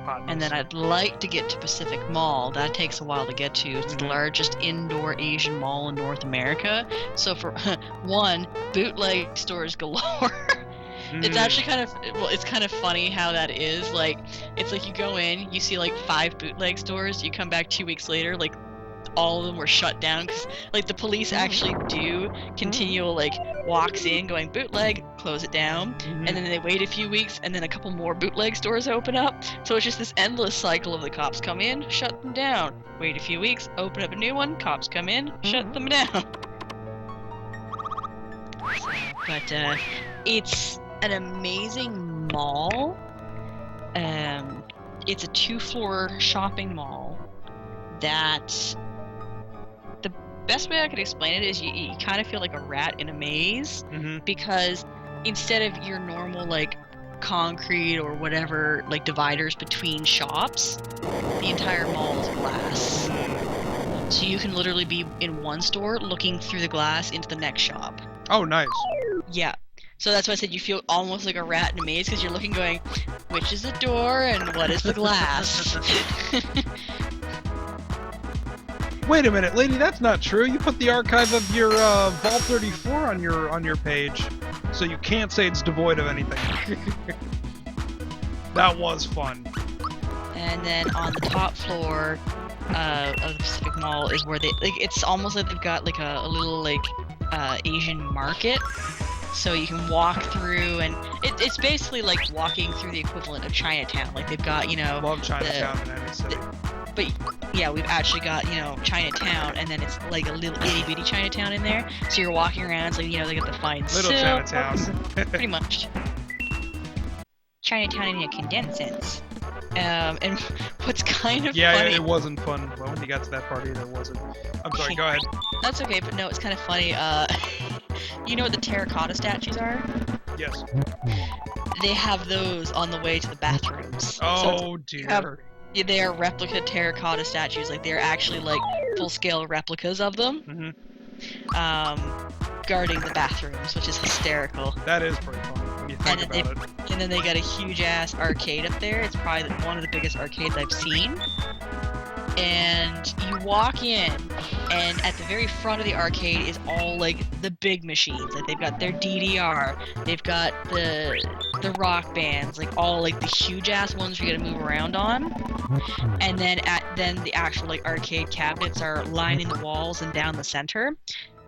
hotness. And then I'd like to get to Pacific Mall. That takes a while to get to. It's the largest indoor Asian mall in North America. So for one, bootleg stores galore. It's actually kind of, well, it's kind of funny how that is. Like, it's like you go in, you see like 5 bootleg stores, you come back 2 weeks later, like all of them were shut down, because like the police actually do continual like walks in going bootleg, close it down, and then they wait a few weeks, and then a couple more bootleg stores open up. So it's just this endless cycle of the cops come in, shut them down, wait a few weeks, open up a new one, cops come in, shut them down. But it's an amazing mall. It's a 2-floor shopping mall that, the best way I could explain it is you kind of feel like a rat in a maze, because instead of your normal like concrete or whatever like dividers between shops, the entire mall is glass. So you can literally be in one store looking through the glass into the next shop. Oh, nice. Yeah. So that's why I said you feel almost like a rat in a maze, because you're looking going, which is the door and what is the glass? Wait a minute, lady, that's not true. You put the archive of your Vault 34 on your page, so you can't say it's devoid of anything. That was fun. And then on the top floor of the Pacific Mall is where they, like, it's almost like they've got like a little like Asian market. So you can walk through, and it's basically like walking through the equivalent of Chinatown. Like they've got, you know, Love Chinatown in any city. But yeah, we've actually got, you know, Chinatown, and then it's like a little itty bitty Chinatown in there. So you're walking around, it's like, you know, they got the fine Little Chinatown. pretty much. Chinatown in a condensed sense. And what's kind of funny... Yeah, it wasn't fun. Well, when you got to that part either, was it? I'm sorry, go ahead. That's okay, but no, it's kind of funny. You know what the terracotta statues are? Yes. They have those on the way to the bathrooms. Oh, dear. They are replica terracotta statues. Like, they're actually, like, full-scale replicas of them. Guarding the bathrooms, which is hysterical. That is pretty funny when you think about it. And then they got a huge-ass arcade up there. It's probably one of the biggest arcades I've seen. and you walk in, and at the very front of the arcade is all like the big machines. Like they've got their DDR, they've got the rock bands, like all like the huge ass ones you gotta move around on. And then then the actual like arcade cabinets are lining the walls and down the center.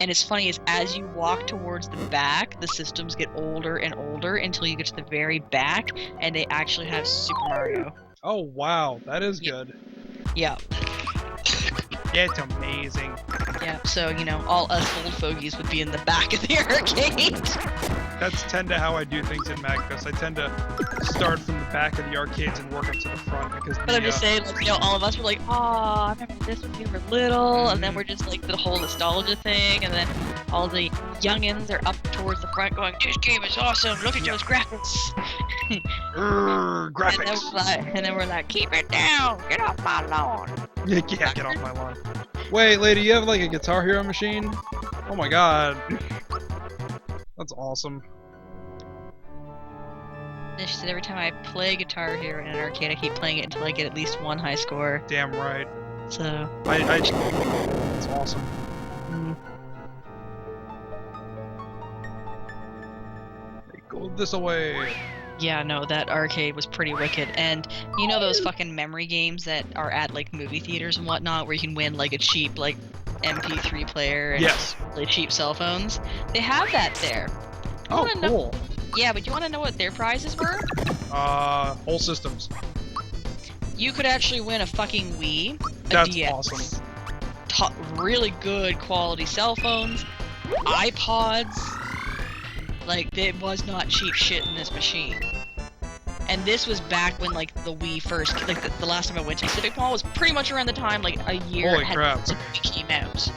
And it's funny is as you walk towards the back, the systems get older and older until you get to the very back, and they actually have Super Mario. Oh wow, that is good. Yeah. Yeah, it's amazing. Yeah, so, you know, all us old fogies would be in the back of the arcade. That's tend to how I do things in MagFest. I tend to start from the back of the arcades and work up to the front because. But I'm just saying, like, you know, all of us were like, "Oh, I remember this when we were little," and then we're just like the whole nostalgia thing, and then all the youngins are up towards the front going, "This game is awesome! Look at those graphics!" Graphics. And then we're like, "Keep it down! Get off my lawn!" Yeah, get off my lawn. Wait, lady, you have like a Guitar Hero machine? Oh my god. That's awesome. And she said every time I play Guitar Hero in an arcade, I keep playing it until I get at least one high score. Damn right. So. That's awesome. They go this away. Yeah, no, that arcade was pretty wicked. And you know those fucking memory games that are at like movie theaters and whatnot, where you can win like a cheap like MP3 player and really cheap cell phones? They have that there. Oh, cool. Yeah, but you want to know what their prizes were? Whole systems. You could actually win a fucking Wii, a That's DS, awesome. Really good quality cell phones, iPods. Like, it was not cheap shit in this machine. And this was back when, like, the Wii first, like, the last time I went to Pacific Mall was pretty much around the time, like, a year ahead the Wii came out.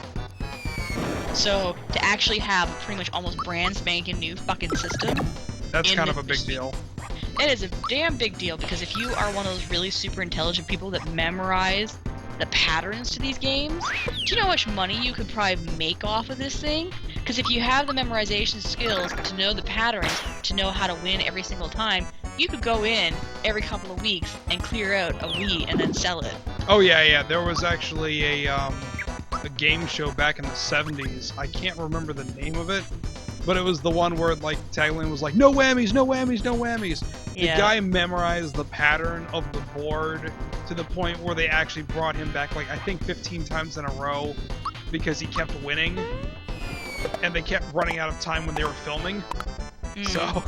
So, to actually have a pretty much almost brand spanking new fucking system... That's kind of a big deal. It is a damn big deal, because if you are one of those really super intelligent people that memorize the patterns to these games, do you know how much money you could probably make off of this thing? Because if you have the memorization skills to know the patterns, to know how to win every single time, you could go in every couple of weeks and clear out a Wii and then sell it. Oh yeah. There was actually a game show back in the 70s. I can't remember the name of it, but it was the one where like tagline was like, "No whammies, no whammies, no whammies." Yeah. The guy memorized the pattern of the board to the point where they actually brought him back like I think 15 times in a row because he kept winning. And they kept running out of time when they were filming. So,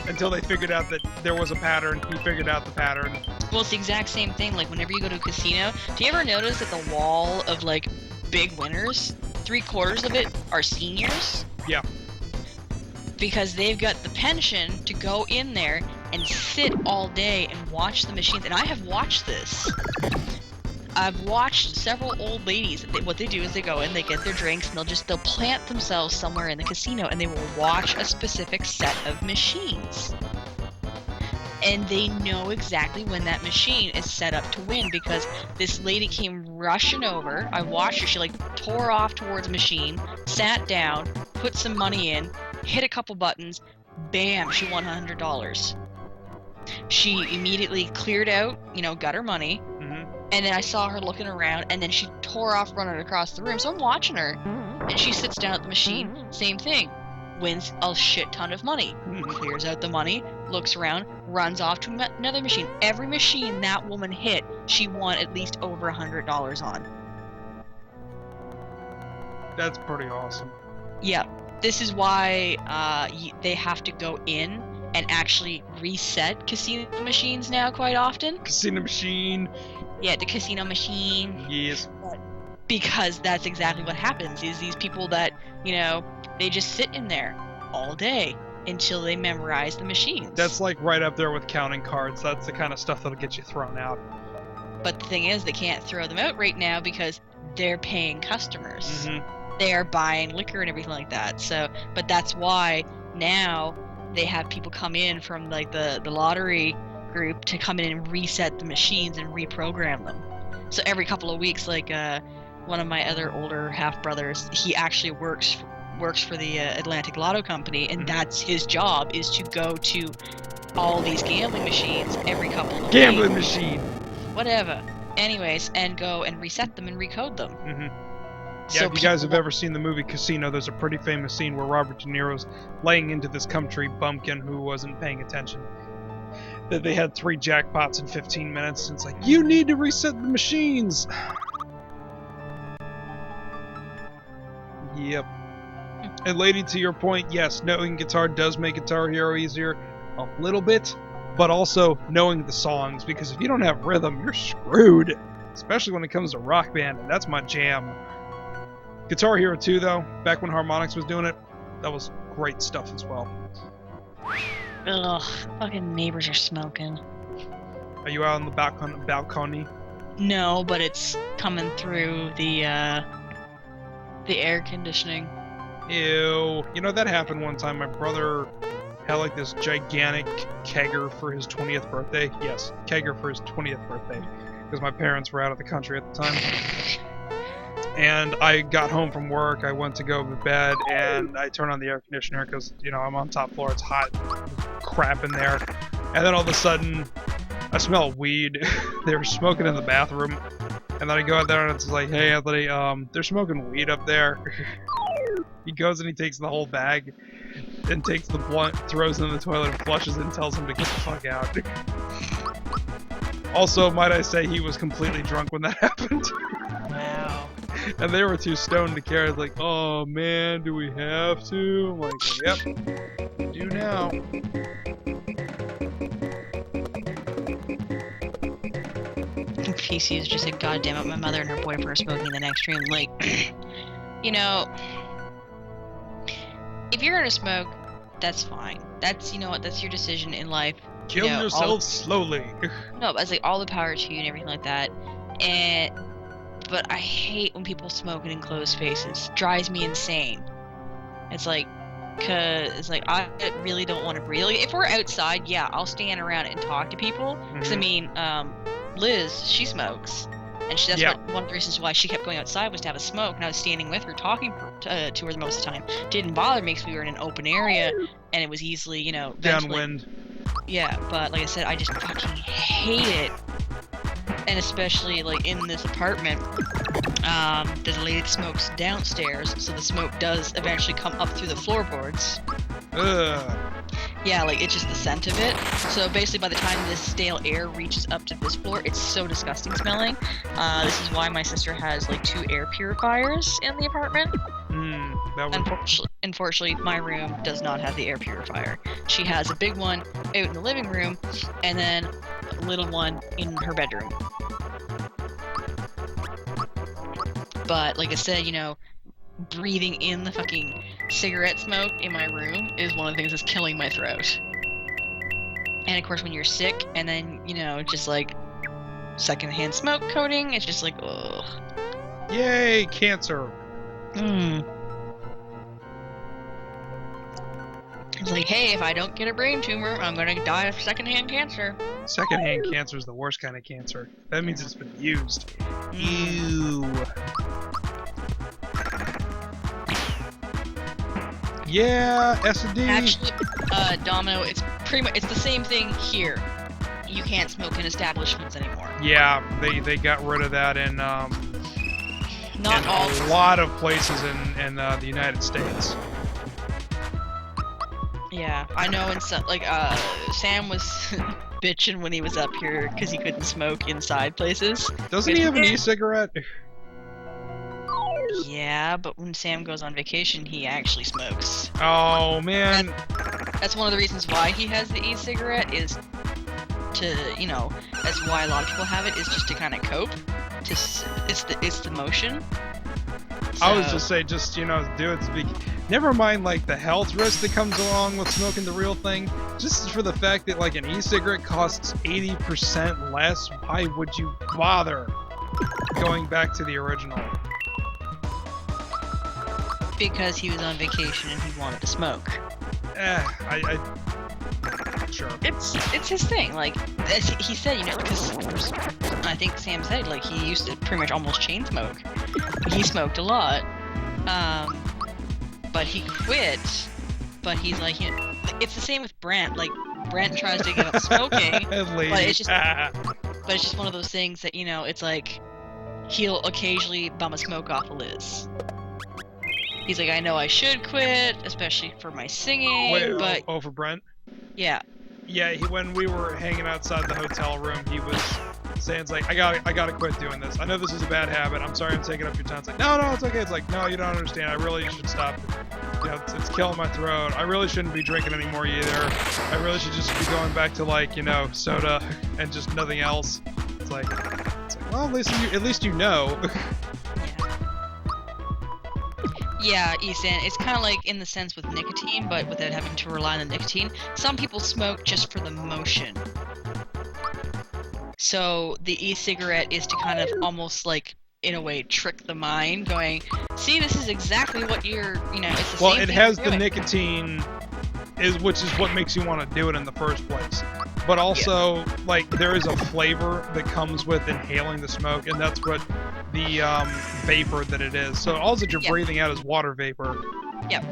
until they figured out that there was a pattern, he figured out the pattern. Well, it's the exact same thing. Like, whenever you go to a casino, do you ever notice that the wall of, like, big winners, 3/4 of it are seniors? Yeah. Because they've got the pension to go in there and sit all day and watch the machines. And I have watched this. I've watched several old ladies. What they do is they go in, they get their drinks, and they'll plant themselves somewhere in the casino, and they will watch a specific set of machines. And they know exactly when that machine is set up to win, because this lady came rushing over. I watched her. She like tore off towards a machine, sat down, put some money in, hit a couple buttons, bam, she won $100. She immediately cleared out, you know, got her money. And then I saw her looking around, and then she tore off running across the room. So I'm watching her, and she sits down at the machine. Same thing. Wins a shit ton of money. Clears out the money, looks around, runs off to another machine. Every machine that woman hit, she won at least over $100 on. That's pretty awesome. Yeah. This is why they have to go in and actually reset casino machines now quite often. Casino machine. Yeah, the casino machine. Yes. Because that's exactly what happens, is these people that, you know, they just sit in there all day until they memorize the machines. That's like right up there with counting cards. That's the kind of stuff that'll get you thrown out. But the thing is, they can't throw them out right now because they're paying customers. They are buying liquor and everything like that. So, but that's why now they have people come in from like the lottery group to come in and reset the machines and reprogram them. So every couple of weeks, like one of my other older half brothers, he actually works for the Atlantic Lotto Company, and that's his job, is to go to all these gambling machines every couple of weeks. Gambling machine. Whatever. anyways, and go and reset them and recode them. Mm-hmm. Yeah, So if you guys have people- ever seen the movie Casino, there's a pretty famous scene where Robert De Niro's laying into this country bumpkin who wasn't paying attention. That they had 3 jackpots in 15 minutes, and it's like, you need to reset the machines! Yep. And lady, to your point, yes, knowing guitar does make Guitar Hero easier a little bit, but also knowing the songs, because if you don't have rhythm, you're screwed. Especially when it comes to Rock Band, and that's my jam. Guitar Hero 2, though, back when Harmonix was doing it, that was great stuff as well. Ugh, fucking neighbors are smoking. Are you out on the balcony? No, but it's coming through the air conditioning. Ew. You know, that happened one time. My brother had like this gigantic kegger for his 20th birthday. Yes, kegger for his 20th birthday. Because my parents were out of the country at the time. And I got home from work, I went to go to bed, and I turned on the air conditioner because, you know, I'm on top floor, it's hot crap in there. And then all of a sudden, I smell weed. They were smoking in the bathroom. And then I go out there and it's like, hey Anthony, they're smoking weed up there. He goes and he takes the whole bag, and takes the blunt, throws it in the toilet, and flushes it and tells him to get the fuck out. Also, might I say, he was completely drunk when that happened. Wow. And they were too stoned to care. It's like, oh man, do we have to? I'm like, yep, we do now. PC is just like, God damn it, my mother and her boyfriend are smoking in the next room. Like, you know, if you're gonna smoke, that's fine. That's, you know what, that's your decision in life. Kill yourself slowly. No, but it's like all the power to you and everything like that. But I hate when people smoke in enclosed spaces. Drives me insane. It's like, I really don't want to breathe. Like, if we're outside, yeah, I'll stand around and talk to people. Because, I mean, Liz, she smokes. And that's one of the reasons why she kept going outside was to have a smoke. And I was standing with her, talking to her the most of the time. Didn't bother me because we were in an open area. And it was easily, you know, downwind. Yeah, but like I said, I just fucking hate it. And especially, like, in this apartment, there's a lady that smokes downstairs, so the smoke does eventually come up through the floorboards. Ugh. Yeah, like, it's just the scent of it. So basically, by the time this stale air reaches up to this floor, it's so disgusting smelling. This is why my sister has, like, 2 air purifiers in the apartment. Unfortunately, my room does not have the air purifier. She has a big one out in the living room, and then a little one in her bedroom. But, like I said, you know, breathing in the fucking cigarette smoke in my room is one of the things that's killing my throat. And of course, when you're sick, and then, you know, just like secondhand smoke coating, it's just like, ugh. Yay, cancer. It's like, hey, if I don't get a brain tumor, I'm gonna die of secondhand cancer. Secondhand cancer is the worst kind of cancer. That means it's been used. Ew. Yeah, S&D. Actually, Domino, it's pretty much, it's the same thing here. You can't smoke in establishments anymore. Yeah, they got rid of that in Not in all. a lot of places in the United States. Yeah, I know. In some, like, Sam was bitching when he was up here because he couldn't smoke inside places. Doesn't he have an e-cigarette? Yeah, but when Sam goes on vacation, he actually smokes. Oh man. That's one of the reasons why he has the e-cigarette, is to, you know, that's why a lot of people have it, is just to kind of cope. It's the motion. So, I was just say, just, you know, do it to be. Never mind, like, the health risk that comes along with smoking the real thing. Just for the fact that, like, an e-cigarette costs 80% less, why would you bother going back to the original? because he was on vacation and he wanted to smoke. Sure. It's his thing. Like, as he said, you know, because I think Sam said, like, he used to pretty much almost chain smoke. He smoked a lot, but he quit. But he's like, you know, it's the same with Brent. Like, Brent tries to give up smoking, but it's just but it's just one of those things that, it's like, he'll occasionally bum a smoke off of Liz. He's like, I know I should quit, especially for my singing, Wait, but... Oh, for Brent? Yeah. Yeah, when we were hanging outside the hotel room, he was saying, it's like, I gotta quit doing this. I know this is a bad habit. I'm sorry I'm taking up your time. It's like, no, it's okay. It's like, no, you don't understand. I really should stop. It's killing my throat. I really shouldn't be drinking anymore either. I really should just be going back to, like, soda and just nothing else. It's like well, at least you know. Yeah, Ethan, it's kind of like in the sense with nicotine, but without having to rely on the nicotine. Some people smoke just for the motion. So the e-cigarette is to kind of almost like, in a way, trick the mind, going, see, this is exactly what you're, it's the well, same it thing has you're the doing. nicotine, which is what makes you want to do it in the first place. But also, like, there is a flavor that comes with inhaling the smoke, and that's what the vapor that it is. So all that you're breathing out is water vapor. Yep.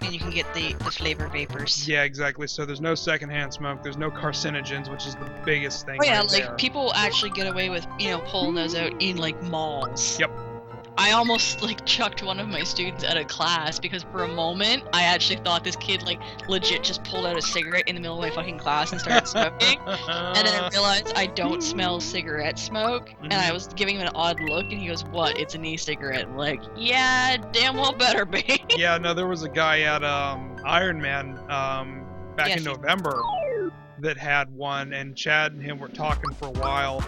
And you can get the flavor vapors. Yeah, exactly. So there's no secondhand smoke. There's no carcinogens, which is the biggest thing. Oh yeah, right there. People actually get away with, pulling those out in malls. Yep. I almost chucked one of my students out of class because for a moment I actually thought this kid legit just pulled out a cigarette in the middle of my fucking class and started smoking. And then I realized I don't smell cigarette smoke, and I was giving him an odd look, and he goes, "What? It's an e-cigarette." I'm like, yeah, damn well better be. Yeah, no, there was a guy at Iron Man back in November that had one, and Chad and him were talking for a while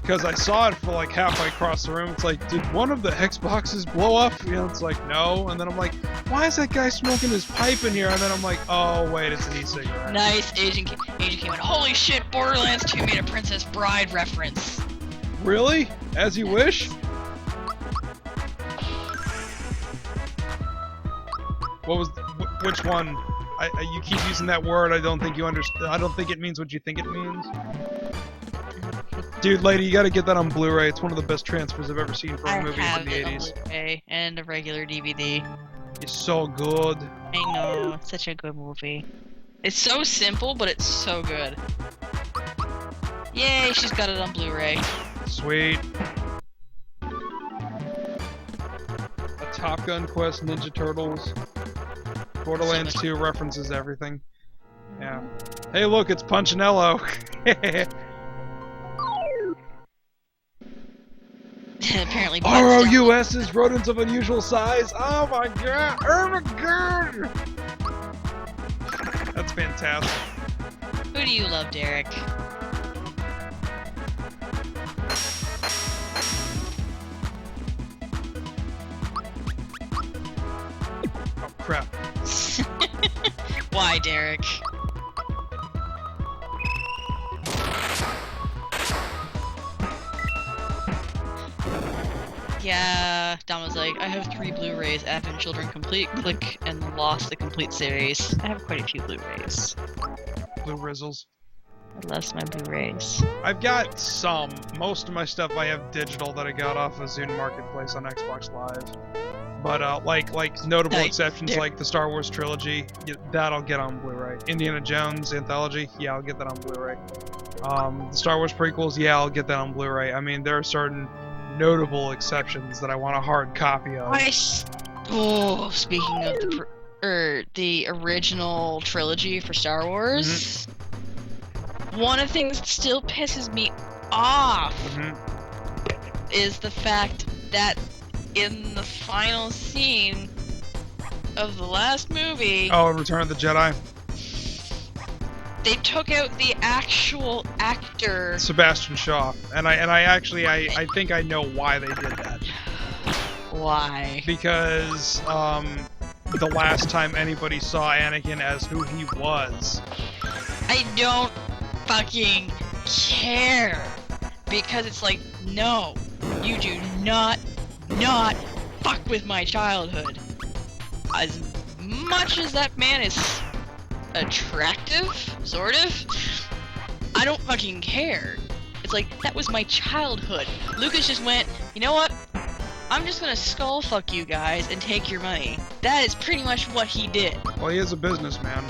because I saw it for halfway across the room. It's like, did one of the Xboxes blow up? It's like, no. And then I'm like, why is that guy smoking his pipe in here? And then I'm like, oh wait, it's an e-cigarette. Nice. Agent came in. Holy shit! Borderlands 2 made a Princess Bride reference. Really? As you wish. What was? Which one? You keep using that word. I don't think you understand. I don't think it means what you think it means. Dude, lady, you gotta get that on Blu-ray. It's one of the best transfers I've ever seen for a movie from the 80s. I have it on Blu-ray and a regular DVD. It's so good. I know, it's such a good movie. It's so simple, but it's so good. Yay, she's got it on Blu-ray. Sweet. A Top Gun Quest, Ninja Turtles. Borderlands 2 references everything. Yeah. Hey, look, it's Punchinello. Apparently, ROUS's rodents of unusual size. Oh my god! Oh my god! That's fantastic. Who do you love, Derek? Oh crap. Why, Derek? Yeah, Don was like, I have 3 Blu-rays, Advent Children Complete, Click, and Lost the Complete series. I have quite a few Blu-rays. Blue Rizzles. I lost my Blu-rays. I've got some. Most of my stuff I have digital that I got off of Zune Marketplace on Xbox Live. But like notable exceptions like the Star Wars trilogy, that I'll get on Blu-ray. Indiana Jones anthology, yeah, I'll get that on Blu-ray. The Star Wars prequels, yeah, I'll get that on Blu-ray. I mean, there are certain notable exceptions that I want a hard copy of. Speaking of the original trilogy for Star Wars, one of the things that still pisses me off is the fact that in the final scene of the last movie, Return of the Jedi, they took out the actual actor Sebastian Shaw, and I think I know why they did that. Why? Because the last time anybody saw Anakin as who he was. I don't fucking care, because it's like, no, you do not fuck with my childhood. As much as that man is attractive, sort of, I don't fucking care. It's like, that was my childhood. Lucas just went, you know what? I'm just gonna skull fuck you guys and take your money. That is pretty much what he did. Well, he is a businessman.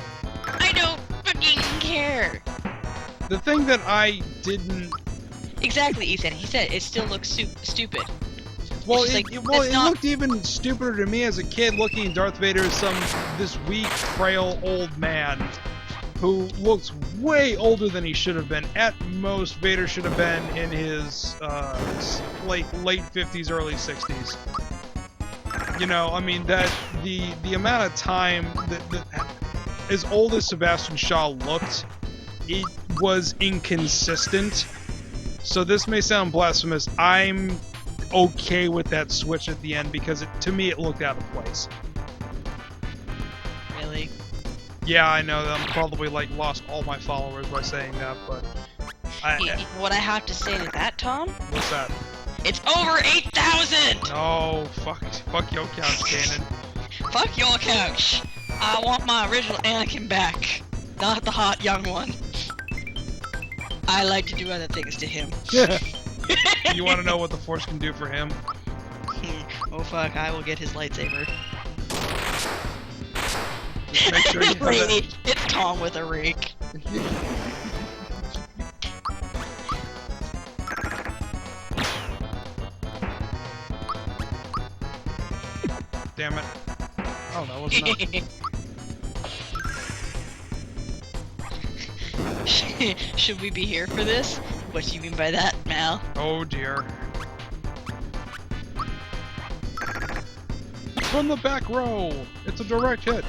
I don't fucking care. The thing that I didn't Exactly, Ethan. He said it still looks stupid. Well, It's it, just it- like, well, it's it not- looked even stupider to me as a kid, looking at Darth Vader as this weak, frail old man who looks way older than he should have been. At most, Vader should have been in his late 50s, early 60s. You know, I mean that the amount of time that as old as Sebastian Shaw looked, it was inconsistent. So this may sound blasphemous. I'm okay with that switch at the end because to me it looked out of place. Really? Yeah, I know that I'm probably lost all my followers by saying that, but What I have to say to that, Tom? what's that? It's over 8,000! No, fuck your couch, Kanan. Fuck your couch! I want my original Anakin back, not the hot young one. I like to do other things to him. You want to know what the Force can do for him? Oh fuck, I will get his lightsaber. Just make sure you have Lady, it's Tom with a rake. Damn it. Oh, that wasn't enough. Should we be here for this? What do you mean by that, Mal? Oh dear. From the back row! It's a direct hit!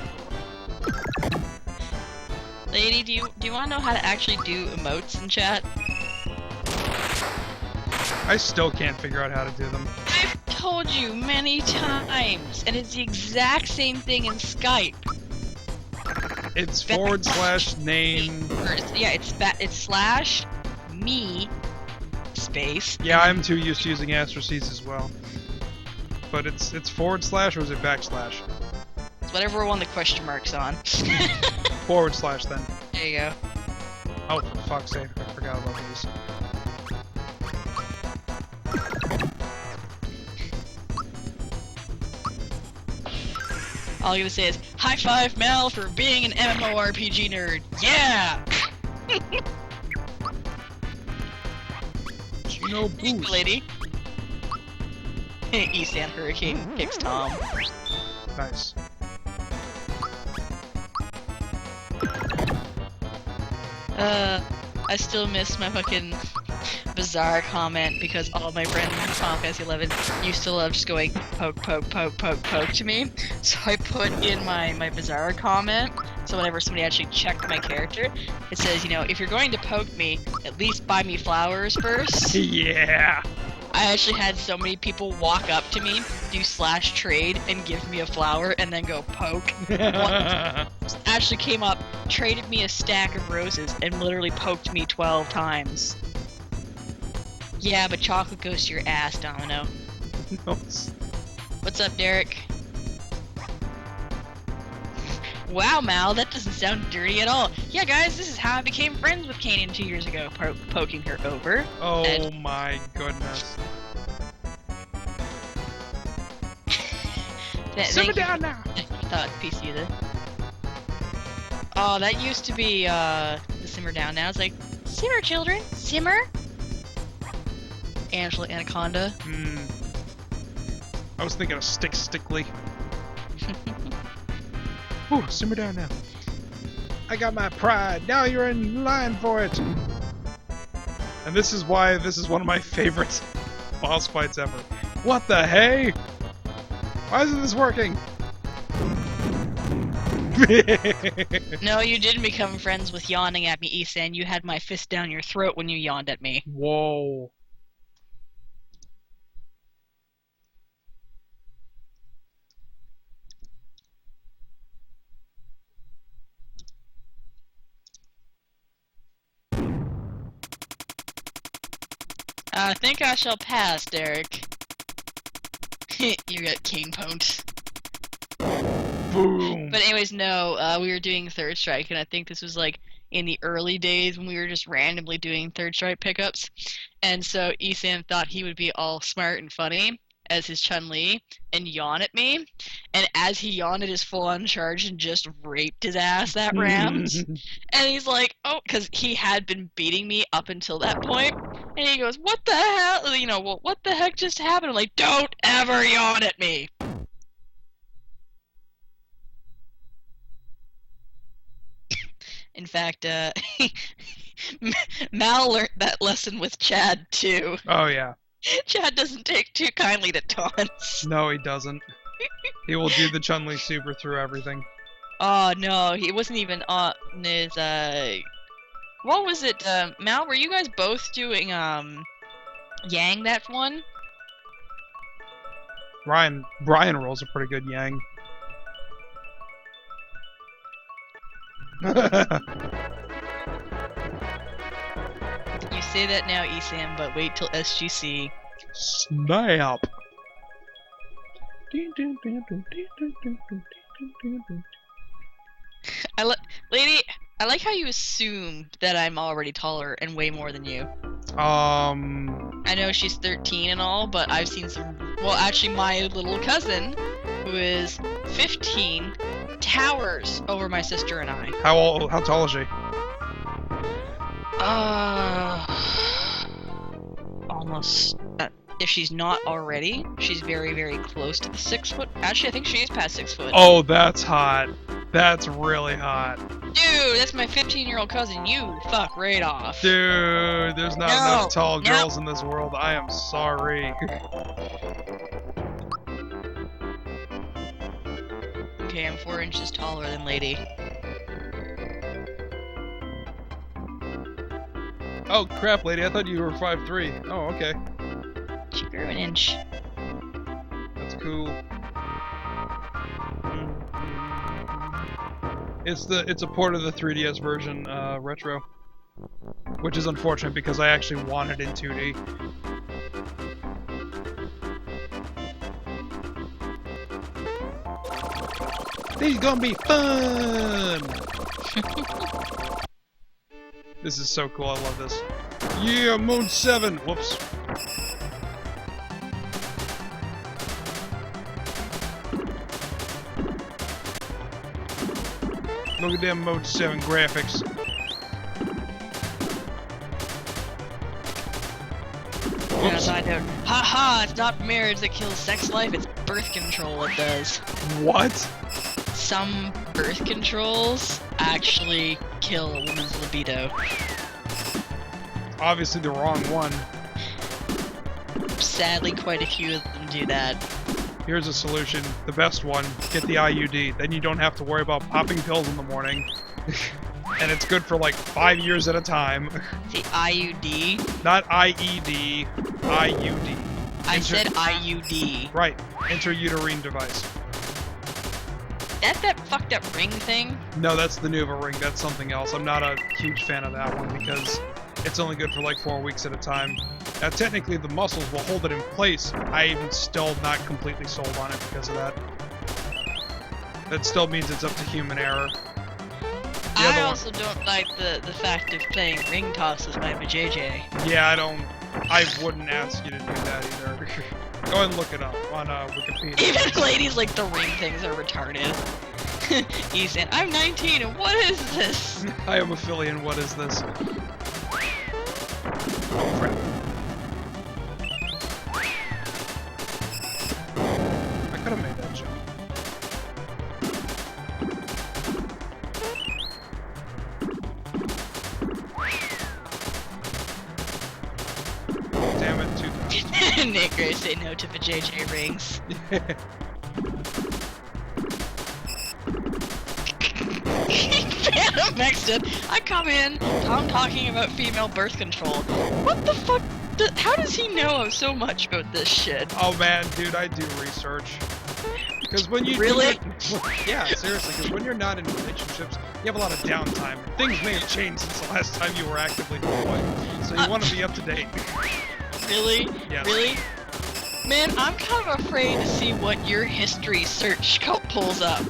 Lady, do you want to know how to actually do emotes in chat? I still can't figure out how to do them. I've told you many times, and it's the exact same thing in Skype. It's /name. Yeah, it's slash me space. Yeah, I'm too used to using *s as well. But it's / or is it \? It's whatever one the question mark's on. / then. There you go. Oh, for fuck's sake, I forgot about these. All I'm gonna say is, high five Mel for being an MMORPG nerd. Yeah! No Thank you, boost. lady. Eastan Hurricane picks Tom. Nice. I still miss my fucking bizarre comment because all my friends in Final Fantasy 11 used to love just going poke, poke, poke, poke, poke to me. So I put in my bizarre comment. So whenever somebody actually checked my character, it says, you know, if you're going to poke me, at least buy me flowers first. Yeah! I actually had so many people walk up to me, do /trade, and give me a flower, and then go poke. One actually came up, traded me a stack of roses, and literally poked me 12 times. Yeah, but chocolate goes to your ass, Domino. No. What's up, Derek? Wow, Mal, that doesn't sound dirty at all. Yeah, guys, this is how I became friends with Kanan 2 years ago, poking her over. Oh And- my goodness. Simmer down now! Thought PC the. Oh, that used to be the simmer down. Now it's like simmer, children, simmer. Angela Anaconda. Hmm. I was thinking of Stickly. Ooh, simmer down now. I got my pride. Now you're in line for it. And this is why this is one of my favorite boss fights ever. What the hey? Why isn't this working? No, you didn't become friends with yawning at me, Ethan. You had my fist down your throat when you yawned at me. Whoa. I think I shall pass, Derek. You got cane pwned. Boom. But anyways, no, we were doing Third Strike, and I think this was like in the early days when we were just randomly doing Third Strike pickups. And so Ethan thought he would be all smart and funny, as his Chun-Li and yawn at me, and as he yawned, it is full-on charge and just raped his ass that round. And he's like, oh, because he had been beating me up until that point, and he goes, what the hell, you know, well, what the heck just happened? I'm like, don't ever yawn at me. In fact, Mal learned that lesson with Chad, too. Oh, yeah. Chad doesn't take too kindly to taunts. No, he doesn't. He will do the Chun-Li super through everything. Oh, no, he wasn't even on his, what was it, Mal, were you guys both doing, Yang that one? Brian rolls a pretty good Yang. You say that now, Esam, but wait till SGC. Snap! Lady, I like how you assume that I'm already taller and way more than you. I know she's 13 and all, but I've seen some... Well, actually, my little cousin, who is 15, towers over my sister and I. How tall is she? Almost... if she's not already, she's very, very close to the 6 foot. Actually, I think she is past 6 foot. Oh, that's hot. That's really hot. Dude, that's my 15-year-old cousin. You fuck right off. Dude, there's not enough tall girls in this world. I am sorry. Okay, I'm 4 inches taller than Lady. Oh, crap, Lady. I thought you were 5'3". Oh, okay. She grew an inch. That's cool. It's a port of the 3DS version, retro. Which is unfortunate because I actually want it in 2D. This is gonna be fun! This is so cool, I love this. Yeah, Moon 7! Whoops. Look at them Mode 7 graphics. Whoops. I don't. Haha, it's not marriage that kills sex life, it's birth control that does. What? Some birth controls actually kill a woman's libido. Obviously the wrong one. Sadly, quite a few of them do that. Here's a solution. The best one. Get the IUD. Then you don't have to worry about popping pills in the morning. And it's good for like 5 years at a time. The IUD? Not IED. IUD. I said IUD. Right. Intrauterine device. That fucked up ring thing? No, that's the Nuva ring. That's something else. I'm not a huge fan of that one because it's only good for like 4 weeks at a time. Now, technically, the muscles will hold it in place. I am still not completely sold on it because of that. That still means it's up to human error. I also don't like the fact of playing ring toss with my JJ. Yeah, I wouldn't ask you to do that either. Go ahead and look it up on Wikipedia. Even ladies like the ring things are retarded. Ethan, I'm 19 and what is this? I am a filly and what is this? Oh crap. I could have made that jump. Damn it, 2 times. Nick Gray say no to the JJ rings. Phantom Mexton, I come in, Tom talking about female birth control. What the fuck? How does he know so much about this shit? Oh man, dude, I do research. Because when you really? Yeah, seriously, because when you're not in relationships, you have a lot of downtime. Things may have changed since the last time you were actively deployed, so you want to be up to date. Really? Yes. Really? Man, I'm kind of afraid to see what your history search pulls up.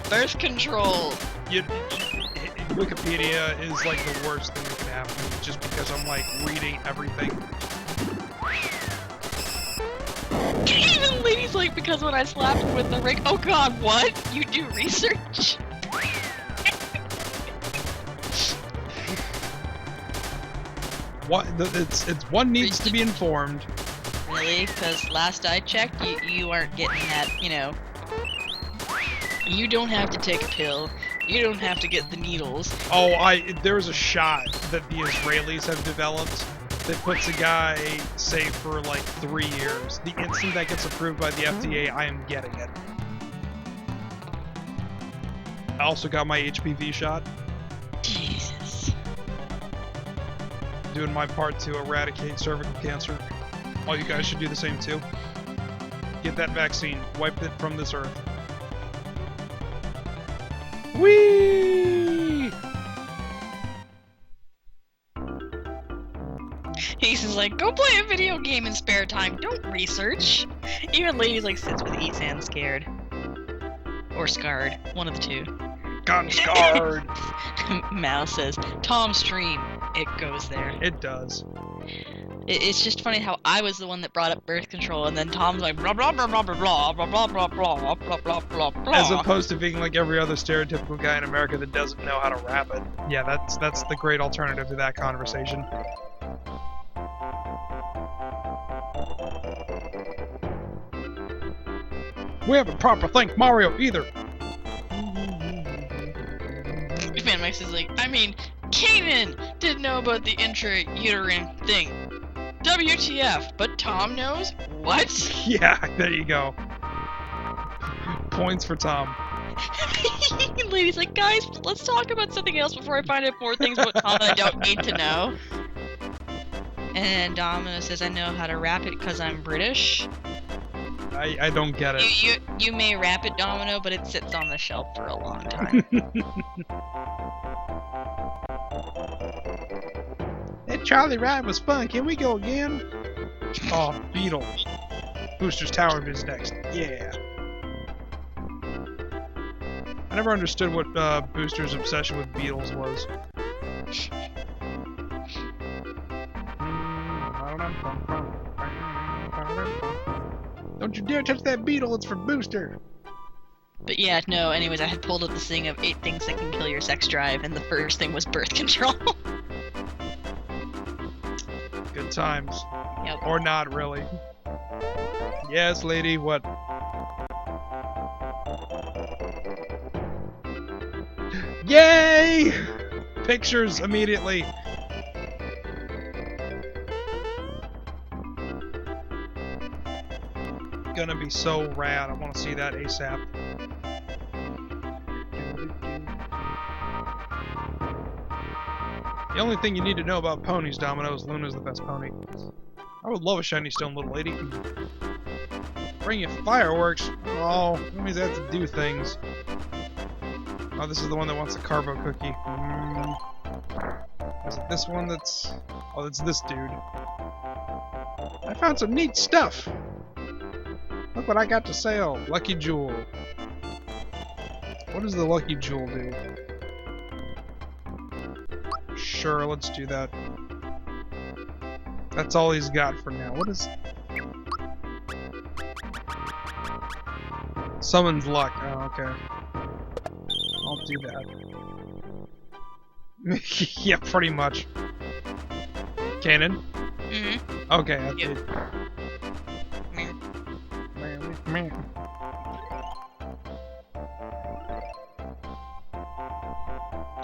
Birth control. Wikipedia is like the worst thing that can happen to me, just because I'm like reading everything. because when I slapped him with the ring, oh god, what? You do research? What? It's one needs to be informed. Really? Because last I checked, you aren't getting that, you know. You don't have to take a pill. You don't have to get the needles. Oh, there's a shot that the Israelis have developed that puts a guy safe for like 3 years. The instant that gets approved by the FDA, I am getting it. I also got my HPV shot. Jesus. Doing my part to eradicate cervical cancer. All you guys should do the same too. Get that vaccine. Wipe it from this earth. Whee! He's like, go play a video game in spare time. Don't research. Even ladies like sits with Ethan scared. Or scarred. One of the two. Gun scarred! Mal says, Tom stream. It goes there. It does. It's just funny how I was the one that brought up birth control, and then Tom's like blah blah blah blah blah blah blah blah blah blah blah blah blah blah. As opposed to being like every other stereotypical guy in America that doesn't know how to rap it. Yeah, that's the great alternative to that conversation. We haven't proper thanked Mario either. Fan Max is like, I mean, Kanan didn't know about the intrauterine thing. WTF, but Tom knows? What? Yeah, there you go. Points for Tom. Lady's like, guys, let's talk about something else before I find out more things about Tom that I don't need to know. And Domino says, I know how to rap it because I'm British. I don't get it. You may rap it, Domino, but it sits on the shelf for a long time. That Charlie ride was fun. Can we go again? Oh, Beetle. Booster's Tower is next. Yeah. I never understood what Booster's obsession with beetles was. Don't you dare touch that beetle, it's for Booster! But yeah, no, anyways, I had pulled up this thing of 8 things that can kill your sex drive, and the first thing was birth control. Good times. Yep. Or not, really. Yes, lady, what? Yay! Pictures immediately. Gonna be so rad. I want to see that ASAP. The only thing you need to know about ponies, Domino, is Luna's the best pony. I would love a shiny stone little lady. Bring you fireworks? Oh, that means I have to do things. Oh, this is the one that wants a carbo cookie. Is it this one that's... Oh, it's this dude. I found some neat stuff! Look what I got to sell! Lucky Jewel. What does the Lucky Jewel do? Sure, let's do that. That's all he's got for now. What is... Summons luck. Oh, okay. I'll do that. Yeah, pretty much. Cannon? Mm-hmm. Okay, that's Yep. it.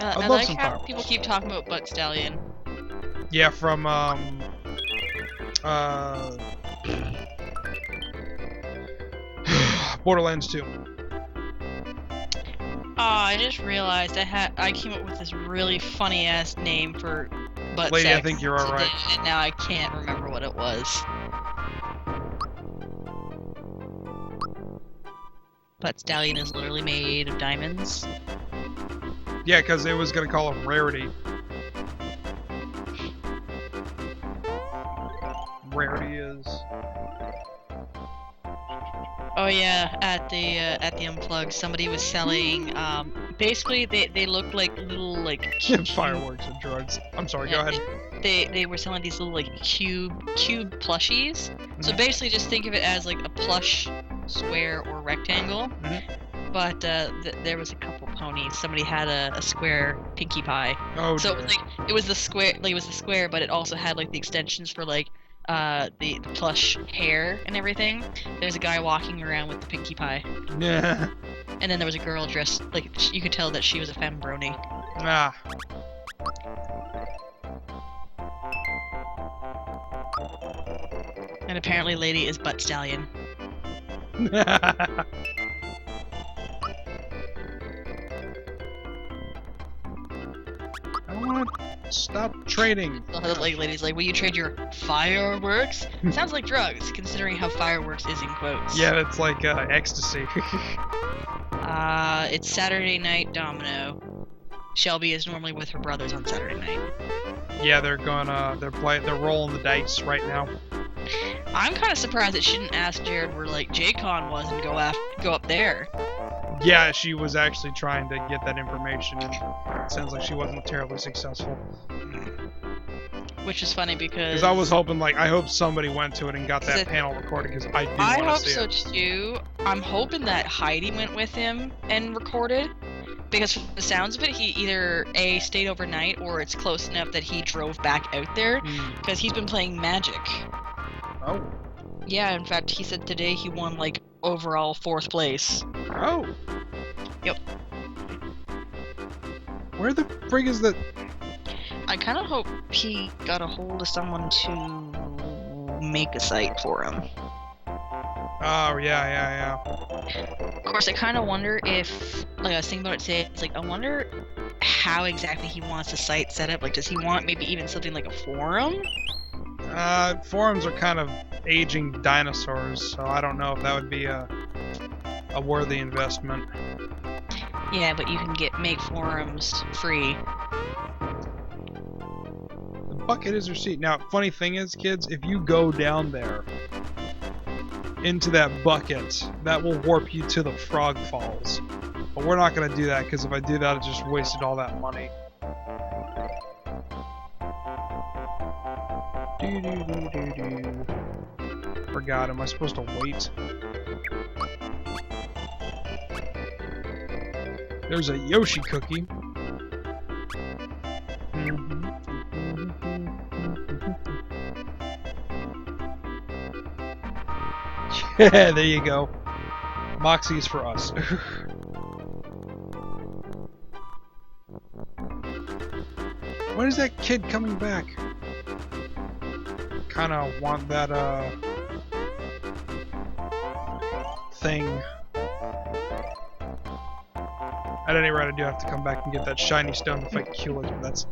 I love like some how fireworks. people keep talking about Butt Stallion. Yeah, from, Borderlands 2. Oh, I just realized I came up with this really funny ass name for butt Lady, sex I think you're alright. today, and now I can't remember what it was. Butt Stallion is literally made of diamonds. Yeah, because it was gonna call him Rarity. Rarity is... Oh yeah, at the Unplugged, somebody was selling. Basically, they looked like little like Fireworks and drugs. I'm sorry, Yeah, go ahead. They were selling these little like cube plushies. So basically, just think of it as like a plush square or rectangle. But there was a couple ponies. Somebody had a square Pinkie Pie. Oh, so dear. it was the square, but it also had like the extensions for like the plush hair and everything. There's a guy walking around with the Pinkie Pie. Yeah. And then there was a girl dressed like you could tell that she was a femme brony. Ah. And apparently, Lady is Butt Stallion. I want to stop trading. The lady's like, will you trade your fireworks? Sounds like drugs, considering how fireworks is in quotes. Yeah, it's like ecstasy. It's Saturday night domino. Shelby is normally with her brothers on Saturday night. Yeah, they're rolling the dice right now. I'm kind of surprised that she didn't ask Jared where like J-Con was and go up there. Yeah, she was actually trying to get that information, and it sounds like she wasn't terribly successful. Which is funny because I was hoping, like, I hope somebody went to it and got that panel recorded, because I do want to see it. I hope so too. I'm hoping that Heidi went with him and recorded, because from the sounds of it, he either A, stayed overnight, or it's close enough that he drove back out there, because he's been playing Magic. Oh. Yeah, in fact, he said today he won, like, overall 4th place. Oh. Yep. Where the frig is that? I kind of hope he got a hold of someone to make a site for him. Oh, yeah. Of course, I kind of wonder if, like I was thinking about it today, it's like, I wonder how exactly he wants the site set up. Like, does he want maybe even something like a forum? Forums are kind of aging dinosaurs, so I don't know if that would be a worthy investment. Yeah, but you can make forums free. The bucket is your seat. Now, funny thing is, kids, if you go down there into that bucket, that will warp you to the Frog Falls. But we're not going to do that, because if I do that, I just wasted all that money. Forgot, am I supposed to wait? There's a Yoshi cookie. Yeah, there you go. Moxie's for us. When is that kid coming back? Kinda want that, thing. At any rate, I do have to come back and get that shiny stone to fight Kulik, but that's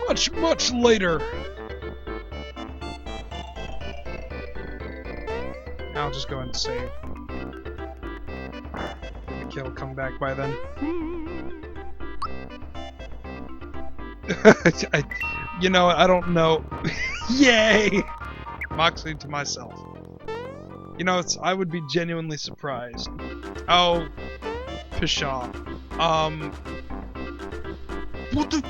much, much later. I'll just go ahead and save. The kid will come back by then. You know, I don't know. Yay! Moxley to myself. You know, I would be genuinely surprised. Oh, pshaw. What the?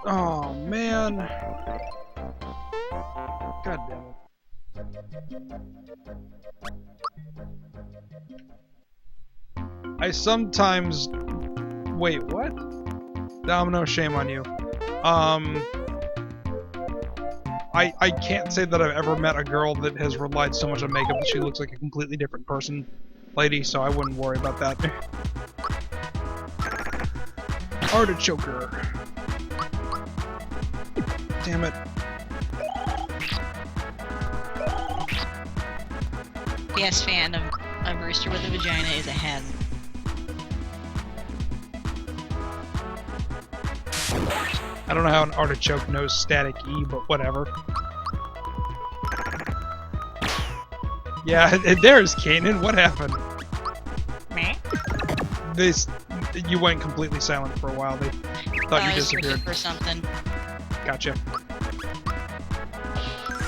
Oh man. God damn it. I sometimes... Wait, what? Domino, shame on you. I can't say that I've ever met a girl that has relied so much on makeup that she looks like a completely different person, lady, so I wouldn't worry about that. Artichoker. Damn it. Yes, fan, a rooster with a vagina is a hen. I don't know how an artichoke knows static E, but whatever. Yeah, there's Kanan. What happened? Me? You went completely silent for a while. They thought you disappeared. For something. Gotcha.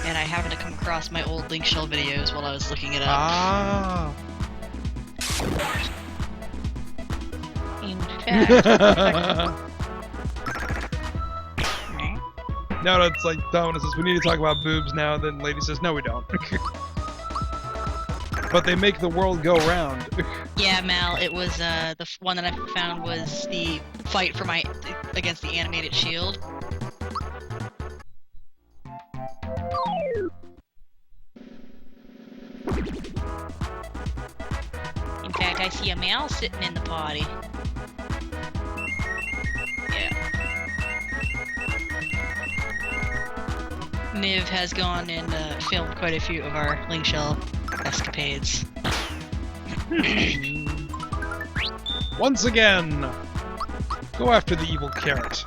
And I happened to come across my old Link Shell videos while I was looking it up. Ah. In fact, No, it's like Domino says, we need to talk about boobs now. Then Lady says, no, we don't. But they make the world go round. Yeah, Mal, it was the one that I found was the fight for against the animated shield. In fact, I see a Mal sitting in the party. Yeah. Niv has gone and filmed quite a few of our Link Shell escapades. Once again, go after the evil carrot.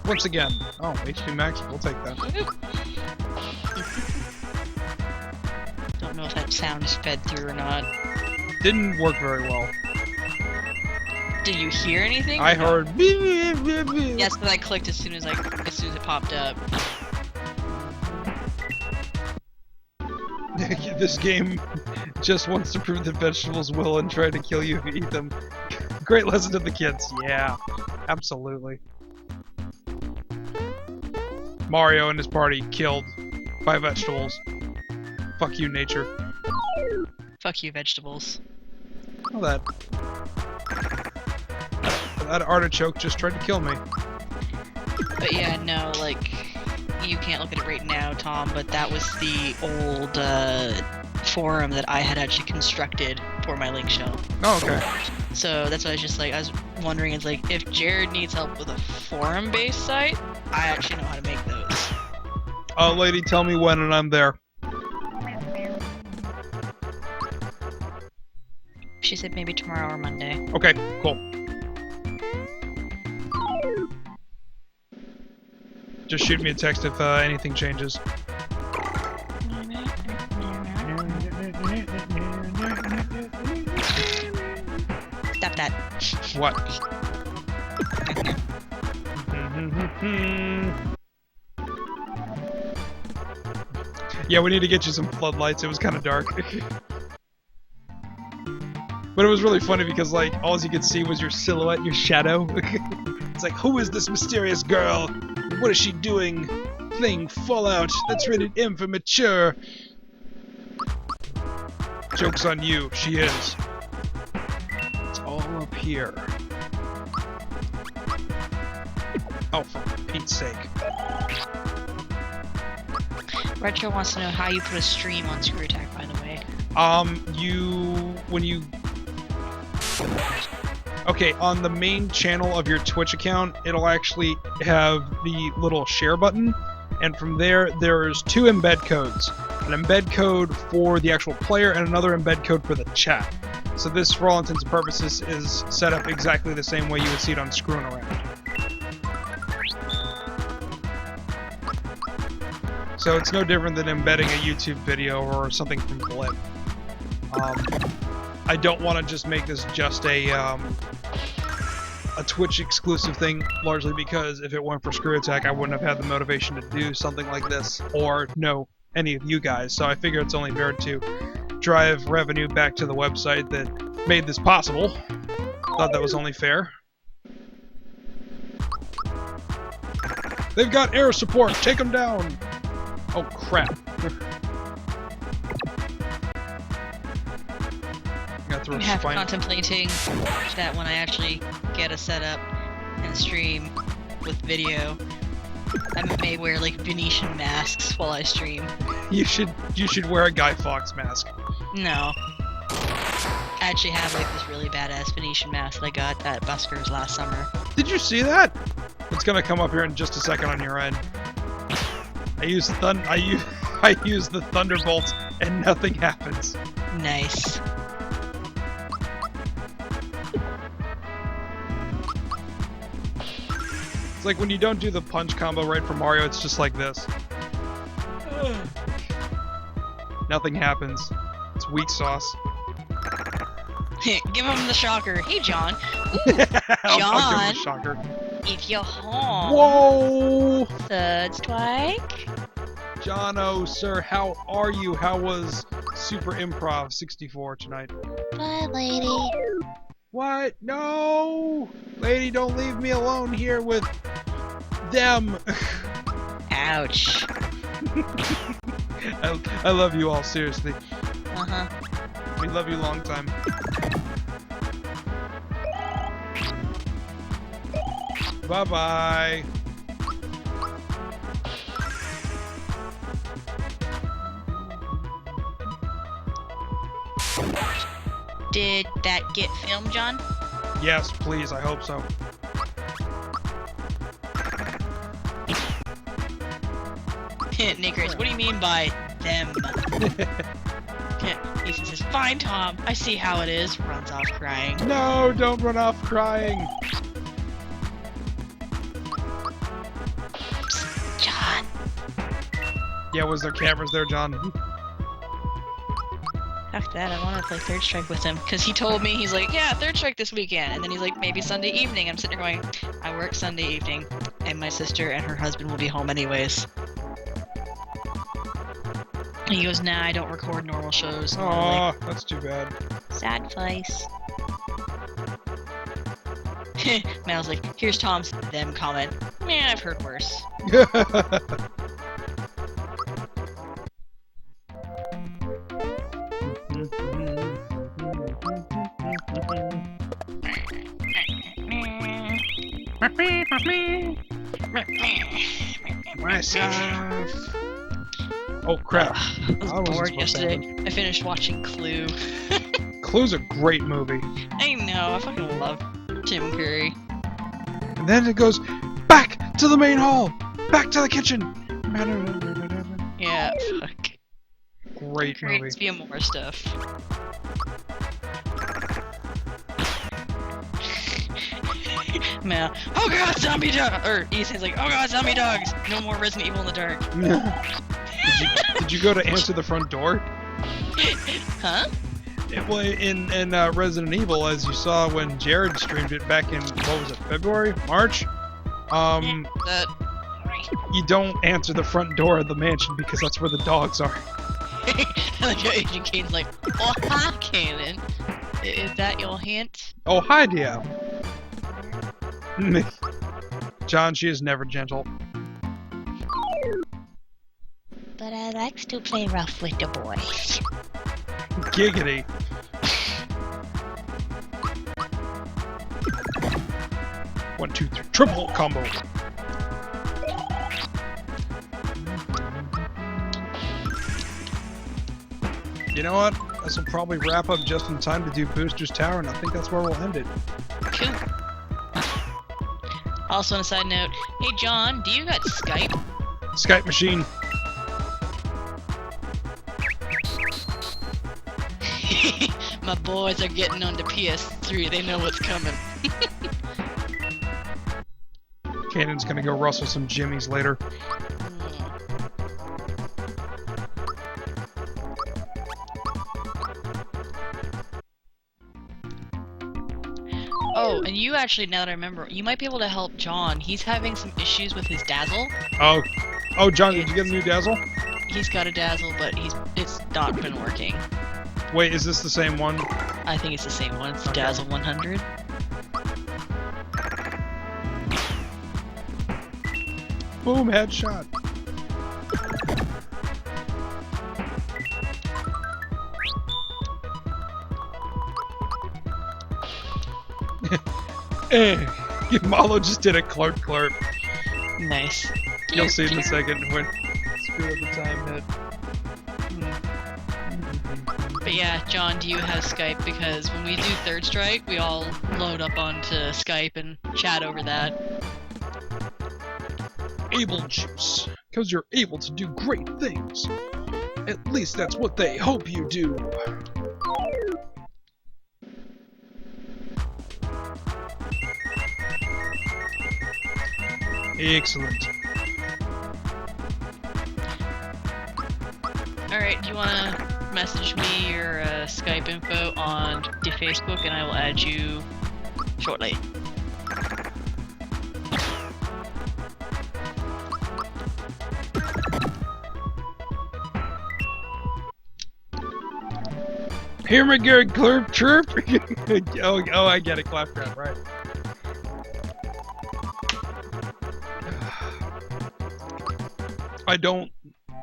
Once again. Oh, HP max, we'll take that. Don't know if that sound is fed through or not. Didn't work very well. Did you hear anything? I heard. Yes, but I clicked as soon as it popped up. This game just wants to prove that vegetables will and try to kill you if you eat them. Great lesson to the kids. Yeah, absolutely. Mario and his party killed by vegetables. Fuck you, nature. Fuck you, vegetables. Oh, that artichoke just tried to kill me. But yeah, no, like, you can't look at it right now, Tom, but that was the old forum that I had actually constructed for my Link Shell. Oh, okay. So that's why I was just like, I was wondering, it's like, if Jared needs help with a forum-based site, I actually know how to make those. Lady, tell me when and I'm there. She said maybe tomorrow or Monday. Okay, cool. Just shoot me a text if anything changes. Stop that. What? Yeah, we need to get you some floodlights. It was kind of dark. But it was really funny because, like, all you could see was your silhouette, your shadow. It's like, who is this mysterious girl? What is she doing? Playing Fallout. That's rated M for mature. Joke's on you. She is. It's all up here. Oh, for Pete's sake. Retro wants to know how you put a stream on Screw Attack, by the way. Okay, on the main channel of your Twitch account, it'll actually have the little share button, and from there, there's two embed codes. An embed code for the actual player and another embed code for the chat. So this, for all intents and purposes, is set up exactly the same way you would see it on Screwing Around. So it's no different than embedding a YouTube video or something from Blip. I don't want to just make this just a Twitch exclusive thing, largely because if it weren't for Screw Attack, I wouldn't have had the motivation to do something like this, or know any of you guys. So I figure it's only fair to drive revenue back to the website that made this possible. Thought that was only fair. They've got air support! Take them down! Oh crap. I'm half contemplating that when I actually get a setup and stream with video, I may wear like Venetian masks while I stream. You should wear a Guy Fawkes mask. No. I actually have like this really badass Venetian mask that I got at Buskers last summer. Did you see that? It's gonna come up here in just a second on your end. I use the Thunderbolt and nothing happens. Nice. It's like when you don't do the punch combo right for Mario, it's just like this. Nothing happens. It's weak sauce. Give him the shocker. Hey, John. Ooh, I'll give him the shocker. If you're home. Whoa! Third strike. Jono, sir, how are you? How was Super Improv 64 tonight. Bye, lady. What? No! Lady, don't leave me alone here with them. Ouch. I love you all, seriously. Uh-huh. We love you long time. Bye-bye. Did that get filmed, John? Yes, please, I hope so. Nick Grace, what do you mean by them? He says, fine, Tom. I see how it is. Runs off crying. No, don't run off crying. Psst, John. Yeah, was there cameras there, John? After that, I want to play Third Strike with him. Because he told me, he's like, yeah, Third Strike this weekend. And then he's like, maybe Sunday evening. I'm sitting there going, I work Sunday evening. And my sister and her husband will be home anyways. And he goes, nah, I don't record normal shows. Aw, that's too bad. Sad face. Man, I was like, here's Tom's them comment. Man, I've heard worse. Myself. Oh crap! I was wasn't bored supposed to yesterday. I finished watching Clue. Clue's a great movie. I know, I fucking love Tim Curry. And then it goes back to the main hall, back to the kitchen. Yeah, fuck. Great movie. Creates me more stuff. Man, oh god, zombie dog! Or Ethan's like, oh god, zombie dogs! No more Resident Evil in the dark. Did you go to answer the front door? Huh? Well, in Resident Evil, as you saw when Jared streamed it back in, what was it, February? March? You don't answer the front door of the mansion because that's where the dogs are. Like Agent Kane's like, oh hi, Kanan. Is that your hint? Oh, hi, dear. John, she is never gentle. But I likes to play rough with the boys. Giggity. One, two, three, triple combo. You know what? This will probably wrap up just in time to do Booster's Tower, and I think that's where we'll end it. Cool. Also, on a side note, hey John, do you got Skype? Skype machine. My boys are getting on the PS3. They know what's coming. Cannon's gonna go rustle some jimmies later. Oh, and you actually, now that I remember, you might be able to help John. He's having some issues with his Dazzle. Oh, John, did you get a new Dazzle? He's got a Dazzle, but it's not been working. Wait, is this the same one? I think it's the same one. It's the Okay. Dazzle 100. Boom, headshot. Malo just did a Clark. Nice. You'll see in a second when screw up the time hit. But yeah, John, do you have Skype? Because when we do Third Strike, we all load up onto Skype and chat over that. Able juice, because you're able to do great things. At least that's what they hope you do. Excellent. Alright, do you want to message me your Skype info on the Facebook and I will add you shortly. Hear me go chirp chirp. oh, I get it. Claptrap, right? I don't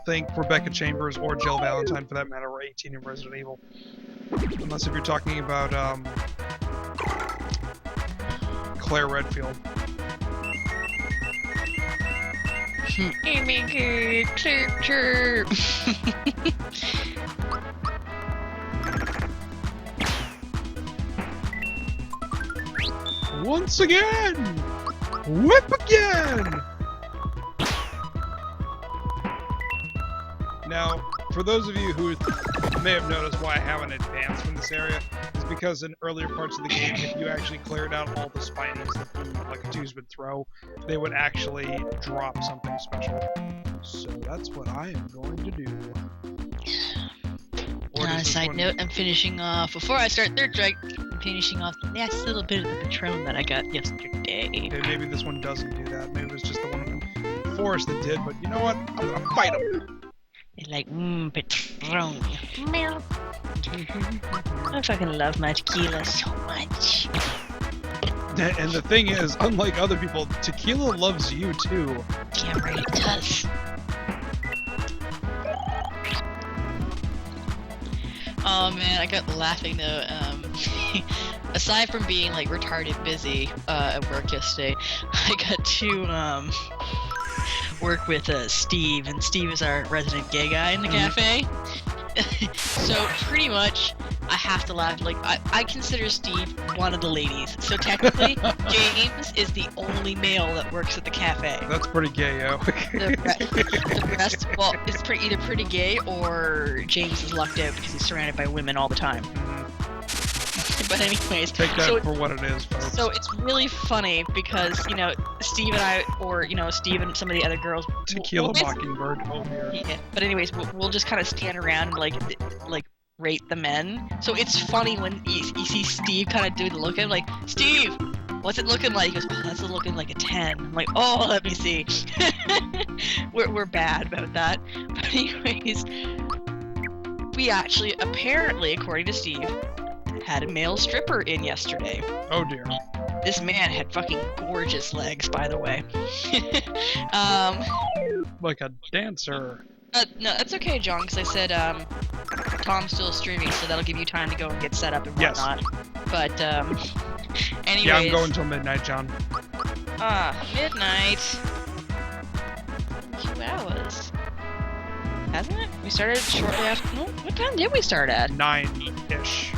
think Rebecca Chambers or Jill Valentine, for that matter, were 18 in Resident Evil. Unless if you're talking about Claire Redfield. Hear me go chirp chirp. Once again! Whip again! Now, for those of you who may have noticed why I haven't advanced from this area, is because in earlier parts of the game, if you actually cleared out all the spinies that the Lakatoos would throw, they would actually drop something special. So that's what I am going to do. Side note, I'm finishing off, before I start Third Strike, I'm finishing off the last little bit of the Patron that I got yesterday. Okay, maybe this one doesn't do that. Maybe it was just the one in the forest that did, but you know what? I'm gonna fight him! It's like, Patron. I fucking love my tequila so much. And the thing is, unlike other people, tequila loves you too. Damn right it does. Oh man, I got laughing though. Aside from being like retarded busy at work yesterday, I got to work with Steve, and Steve is our resident gay guy in the cafe. So pretty much, I have to laugh. Like I consider Steve one of the ladies. So technically, James is the only male that works at the cafe. That's pretty gay, yo. The rest, well, it's either pretty gay or James is lucked out because he's surrounded by women all the time. But anyways, take that for what it is, folks. So it's really funny because Steve and I, or Steve and some of the other girls, Tequila Mockingbird. Oh dear. Yeah. But anyways, we'll just kind of stand around and like rate the men. So it's funny when you see Steve kind of do the look at him like, Steve, what's it looking like? He goes, oh, that's looking like a 10. I'm like, oh, let me see. we're bad about that. But anyways, we actually, apparently, according to Steve, had a male stripper in yesterday. Oh dear. This man had fucking gorgeous legs, by the way. Like a dancer. No, that's okay, John, because I said Tom's still streaming, so that'll give you time to go and get set up and whatnot. Yes. But anyways. Yeah, I'm going till midnight, John. Midnight. 2 hours. Hasn't it? We started shortly after. No, what time did we start at? 9-ish.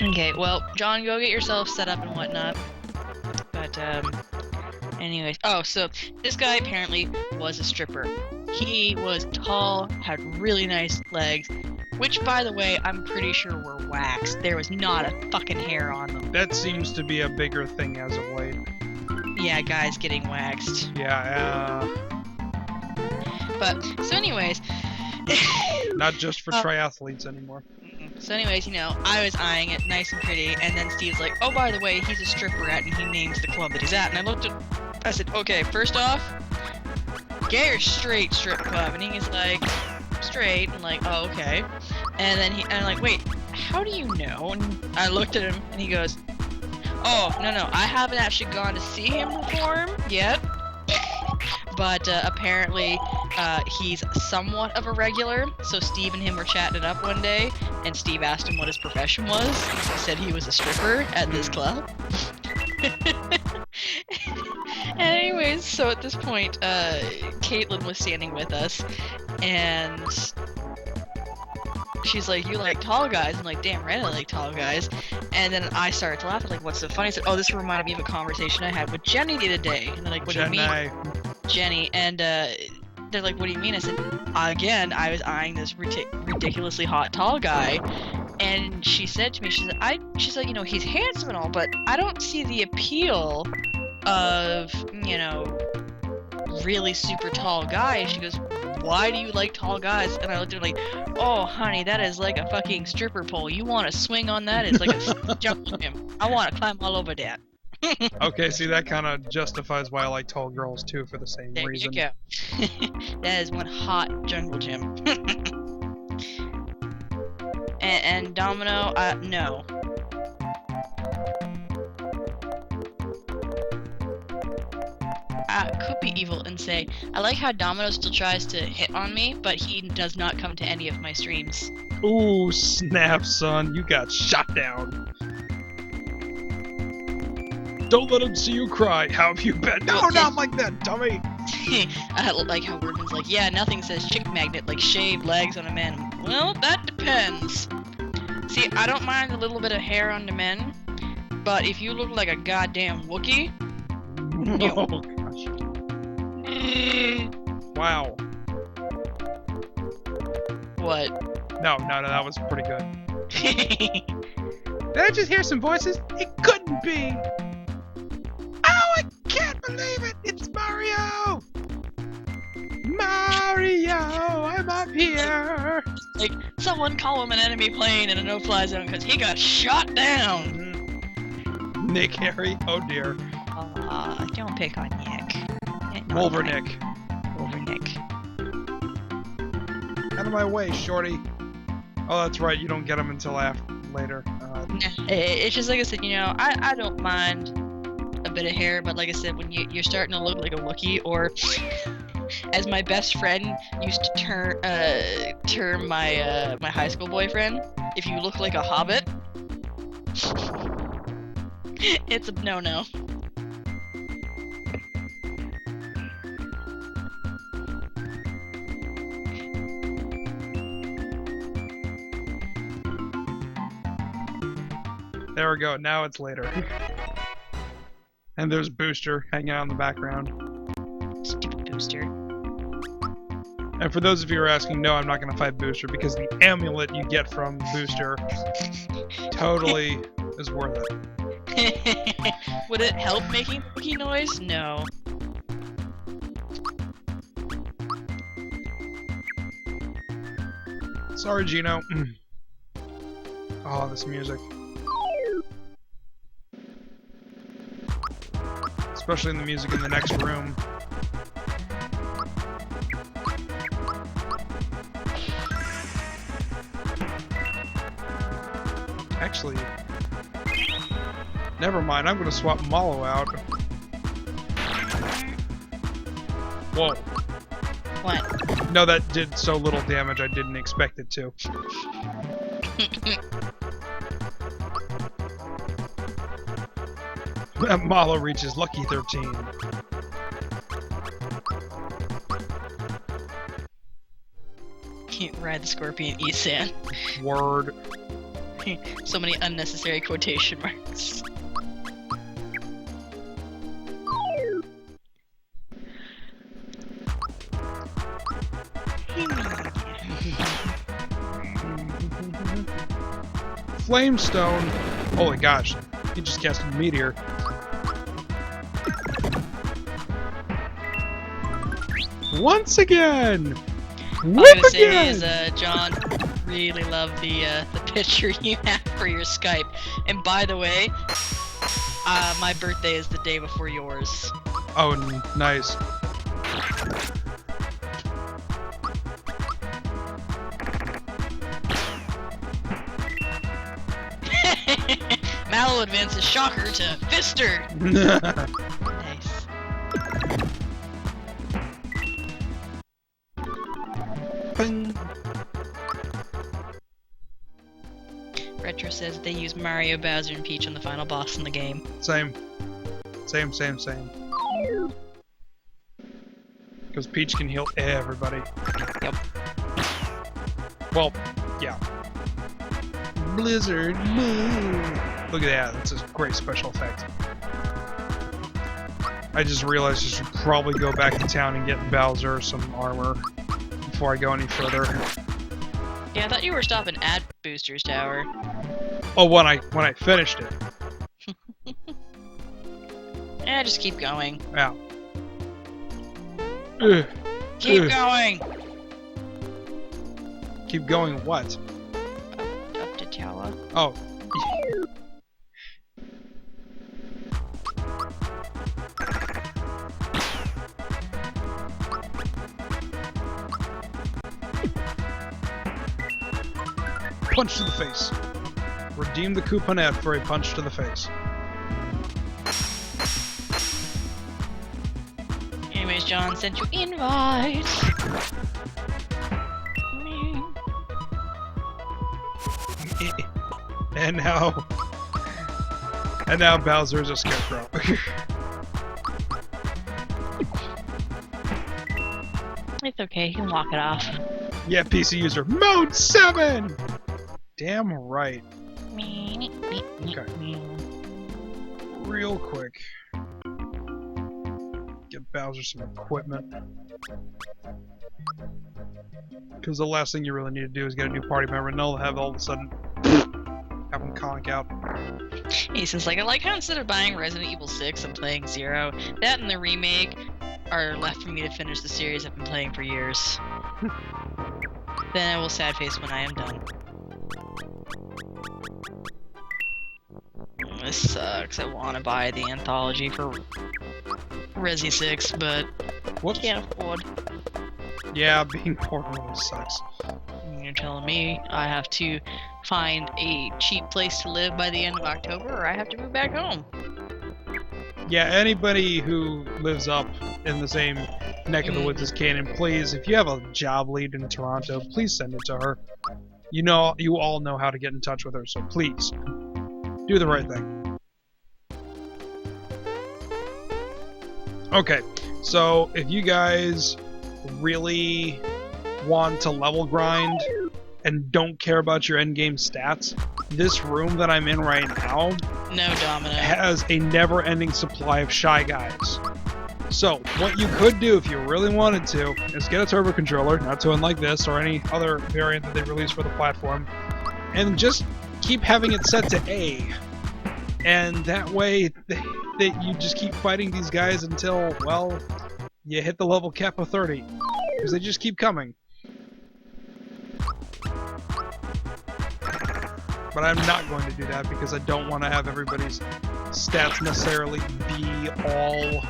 Okay, well, John, go get yourself set up and whatnot. But, anyways. Oh, so this guy apparently was a stripper. He was tall, had really nice legs, which, by the way, I'm pretty sure were waxed. There was not a fucking hair on them. That seems to be a bigger thing as of late. Yeah, guys getting waxed. Yeah, But, so anyways. Not just for triathletes anymore. So anyways, I was eyeing it, nice and pretty, and then Steve's like, oh, by the way, he's a stripper at, and he names the club that he's at, and I said, okay, first off, gay or straight strip club? And he's like, straight, and like, oh, okay. And then I'm like, wait, how do you know? And I looked at him, and he goes, oh, no, I haven't actually gone to see him perform yet. But apparently he's somewhat of a regular, so Steve and him were chatting it up one day, and Steve asked him what his profession was. He said he was a stripper at this club. Anyways, so at this point, Caitlin was standing with us, and she's like, you like tall guys? I'm like, damn right I like tall guys. And then I started to laugh, like, what's so funny? I said, oh, this reminded me of a conversation I had with Jenny the other day. And they're like, what do you mean? Jenny. And they're like, what do you mean? I said, again, I was eyeing this ridiculously hot tall guy. And she said to me, she's like, he's handsome and all, but I don't see the appeal of, really super tall guys. She goes, why do you like tall guys? And I looked at her like, oh, honey, that is like a fucking stripper pole. You want to swing on that? It's like a jump on him. I want to climb all over that. Okay, see, that kind of justifies why I like tall girls, too, for the same There reason. you go. That is one hot jungle gym. and Domino, no. I could be evil and say, I like how Domino still tries to hit on me, but he does not come to any of my streams. Ooh, snap, son. You got shot down. Don't let him see you cry. How have you been? No, not like that, dummy. I like how Workman's like, yeah, nothing says chick magnet like shaved legs on a man. Well, that depends. See, I don't mind a little bit of hair on the men, but if you look like a goddamn Wookiee... Oh, gosh. Wow. What? No, that was pretty good. Did I just hear some voices? It couldn't be! Oh, I can't believe it! It's Mario! Mario, I'm up here! Like, someone call him an enemy plane in a no-fly zone because he got shot down! Nick Harry? Oh dear. Don't pick on Nick. Wolvernick. Wolvernick. Out of my way, shorty. Oh, that's right, you don't get them until later. It's just like I said, you know, I don't mind a bit of hair, but like I said, when you're starting to look like a Wookiee, or as my best friend used to term my my high school boyfriend, if you look like a hobbit, it's a no-no. There we go, now it's later. And there's Booster hanging out in the background. Stupid Booster. And for those of you who are asking, no, I'm not going to fight Booster because the amulet you get from Booster totally is worth it. Would it help making Wookiee noise? No. Sorry, Gino. Oh, this music. Especially in the music in the next room. Actually, never mind. I'm gonna swap Molo out. Whoa. What? No, that did so little damage I didn't expect it to. That Malo reaches lucky 13. Can't ride the scorpion, eat sand. Word. So many unnecessary quotation marks. Flamestone. Holy gosh. He just cast a meteor. Once again! All I'm gonna say is, John, really love the picture you have for your Skype. And by the way, my birthday is the day before yours. Oh, nice. Mallow advances Shocker to Fister! Nice. Bing. Retro says they use Mario, Bowser, and Peach on the final boss in the game. Same. Same. Because Peach can heal everybody. Yep. Well, yeah. Blizzard Moon. Look at that. That's a great special effect. I just realized I should probably go back to town and get Bowser some armor before I go any further. Yeah, I thought you were stopping at Booster's Tower. Oh, when I finished it. Yeah, just keep going. Yeah. Keep going! Keep going what? Up to tower. Oh. punch to the face. Redeem the couponette for a punch to the face. Anyways, John sent you invite. And now Bowser is a scarecrow. It's okay, he can walk it off. Yeah, PC user mode 7. Damn right. Okay. Real quick. Get Bowser some equipment. Because the last thing you really need to do is get a new party member and they'll have all of a sudden have them conk out. Ethan's like, I like how instead of buying Resident Evil 6 and playing 0, that and the remake are left for me to finish the series I've been playing for years. Then I will sad face when I am done. This sucks. I want to buy the anthology for Resi 6, but can't afford. Yeah, being poor really sucks. You're telling me I have to find a cheap place to live by the end of October, or I have to move back home. Yeah, anybody who lives up in the same neck of the woods as Cannon, please, if you have a job lead in Toronto, please send it to her. You know, you all know how to get in touch with her, so please, do the right thing. Okay, so if you guys really want to level grind and don't care about your endgame stats, this room that I'm in right now has a never-ending supply of Shy Guys. So, what you could do if you really wanted to is get a turbo controller, not to unlike this or any other variant that they release for the platform, and just keep having it set to A. And that way, that you just keep fighting these guys until, well, you hit the level cap of 30. Because they just keep coming. But I'm not going to do that because I don't want to have everybody's stats necessarily be all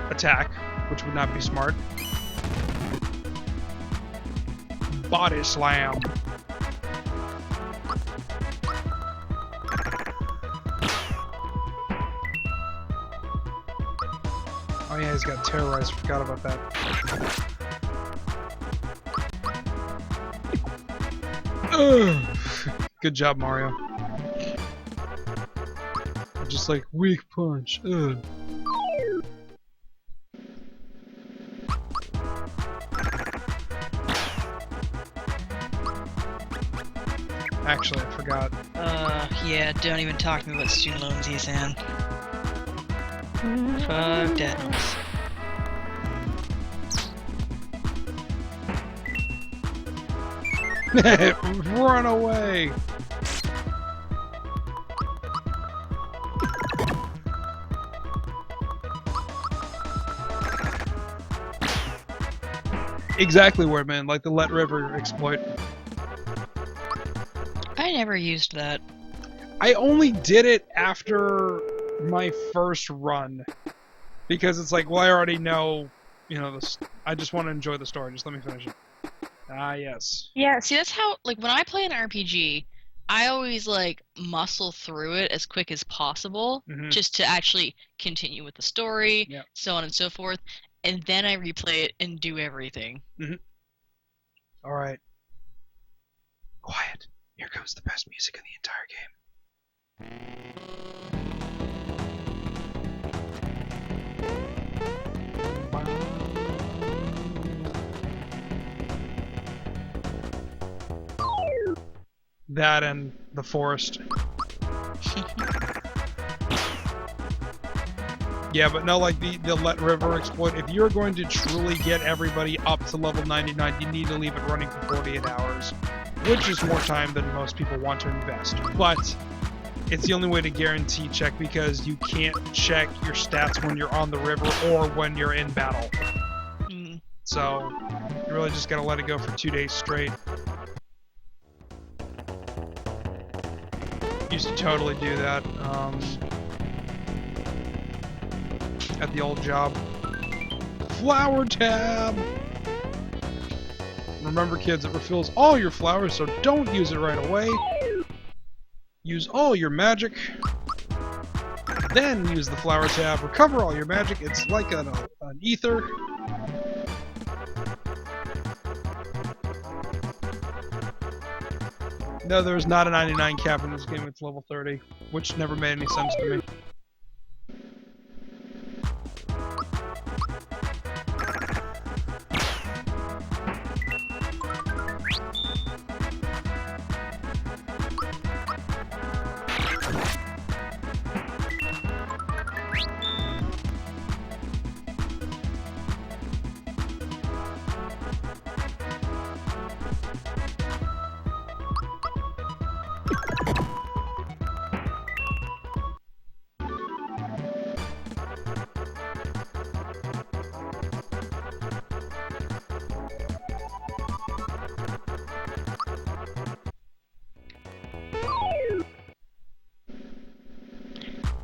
attack, which would not be smart. Body slam. Oh yeah, he's got terrorized. Forgot about that. Ugh. Good job, Mario. Just like weak punch. Ugh. Actually, I forgot. Yeah, don't even talk to me about student loans, Ethan. Fuck that. Run away! Exactly, Wordman, like the Let River exploit. I never used that. I only did it after my first run. Because it's like, well, I already know, you know, I just want to enjoy the story. Just let me finish it. Ah, yes. Yeah, see, that's how, like, when I play an RPG, I always, like, muscle through it as quick as possible, just to actually continue with the story, so on and so forth, and then I replay it and do everything. Alright. Quiet. Here comes the best music in the entire game. That and the forest. Yeah, but no, like the Let River exploit, if you're going to truly get everybody up to level 99, you need to leave it running for 48 hours. Which is more time than most people want to invest. But it's the only way to guarantee check because you can't check your stats when you're on the river or when you're in battle. So, you really just gotta let it go for 2 days straight. Used to totally do that at the old job. Flower tab! Remember, kids, it refills all your flowers, so don't use it right away. Use all your magic. Then use the flower tab. Recover all your magic. It's like an ether. No, there's not a 99 cap in this game. It's level 30, which never made any sense to me.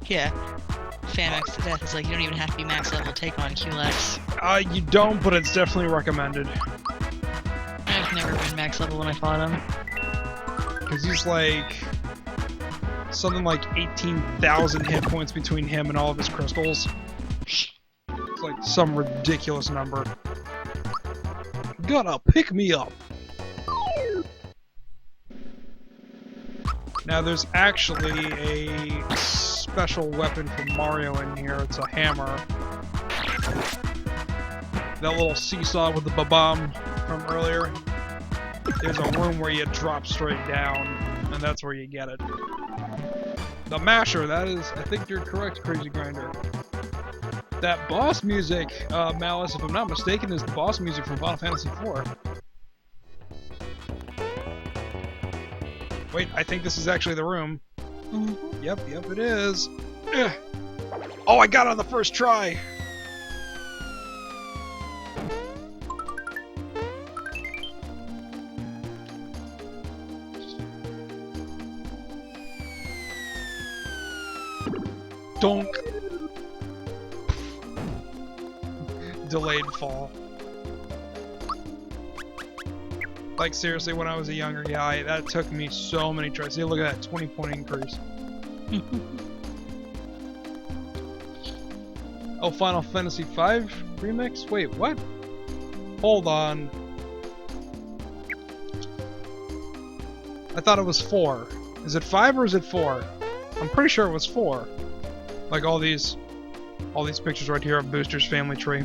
Yeah. Famax to death is like, you don't even have to be max level to take on QLX. You don't, but it's definitely recommended. I've never been max level when I fought him. Because he's like... something like 18,000 hit points between him and all of his crystals. It's like some ridiculous number. Gonna pick me up! Now there's actually a special weapon from Mario in here. It's a hammer. That little seesaw with the ba-bomb from earlier. There's a room where you drop straight down, and that's where you get it. The masher, that is, I think you're correct, Crazy Grinder. That boss music, Malice, if I'm not mistaken, is the boss music from Final Fantasy IV. Wait, I think this is actually the room. Mm-hmm. Yep, it is. Ugh. Oh, I got it on the first try! Donk! Delayed fall. Like, seriously, when I was a younger guy, that took me so many tries. See, look at that, 20-point increase. Oh, Final Fantasy V remix? Wait, what? Hold on. I thought it was 4. Is it 5 or is it 4? I'm pretty sure it was 4. Like all these pictures right here of Booster's family tree.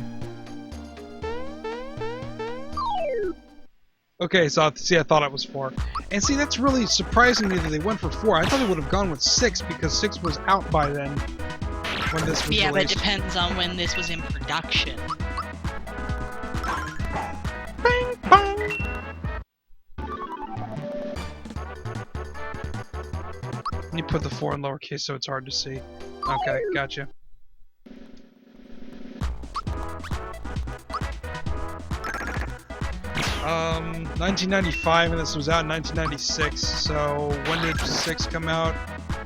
Okay, so see, I thought it was 4. And see, that's really surprising me that they went for 4. I thought they would have gone with 6 because 6 was out by then when this was released. But it depends on when this was in production. Bang, bang. You put the 4 in lowercase so it's hard to see. Okay, gotcha. Um, 1995, and this was out in 1996. So when did 6 come out?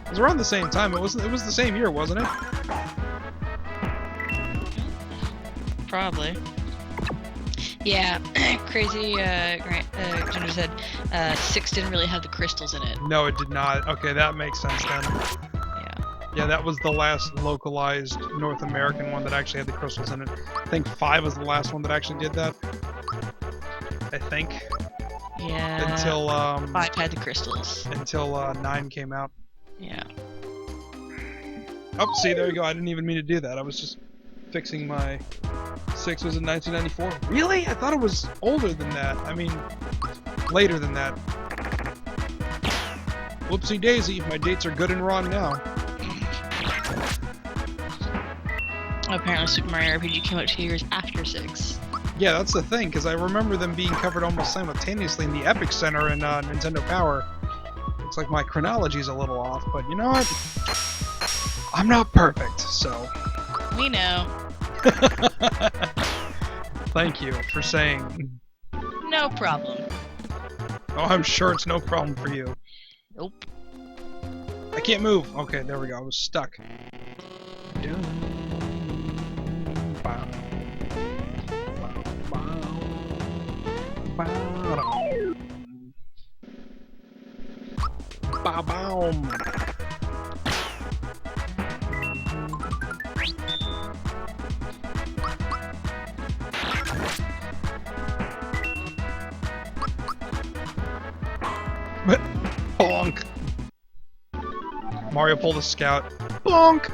It was around the same time. It was the same year, wasn't it? Probably. Yeah, Crazy Ginger said 6 didn't really have the crystals in it. No, it did not. Okay, that makes sense then. Yeah, that was the last localized North American one that actually had the crystals in it. I think 5 was the last one that actually did that. I think. Yeah. Until 5 had the crystals. Until 9 came out. Yeah. Oh, see, there you go. I didn't even mean to do that. I was just fixing my 6 was in 1994. Really? I thought it was older than that. I mean, later than that. Whoopsie daisy. My dates are good and wrong now. Apparently Super Mario RPG came out 2 years after 6. Yeah, that's the thing, because I remember them being covered almost simultaneously in the Epic Center in Nintendo Power. Looks like my chronology's a little off, but you know what? I'm not perfect, so... We know. Thank you for saying. No problem. Oh, I'm sure it's no problem for you. Nope. I can't move. Okay, there we go. I was stuck. Ba-boom. Bonk. Mario pulled a scout. Bonk.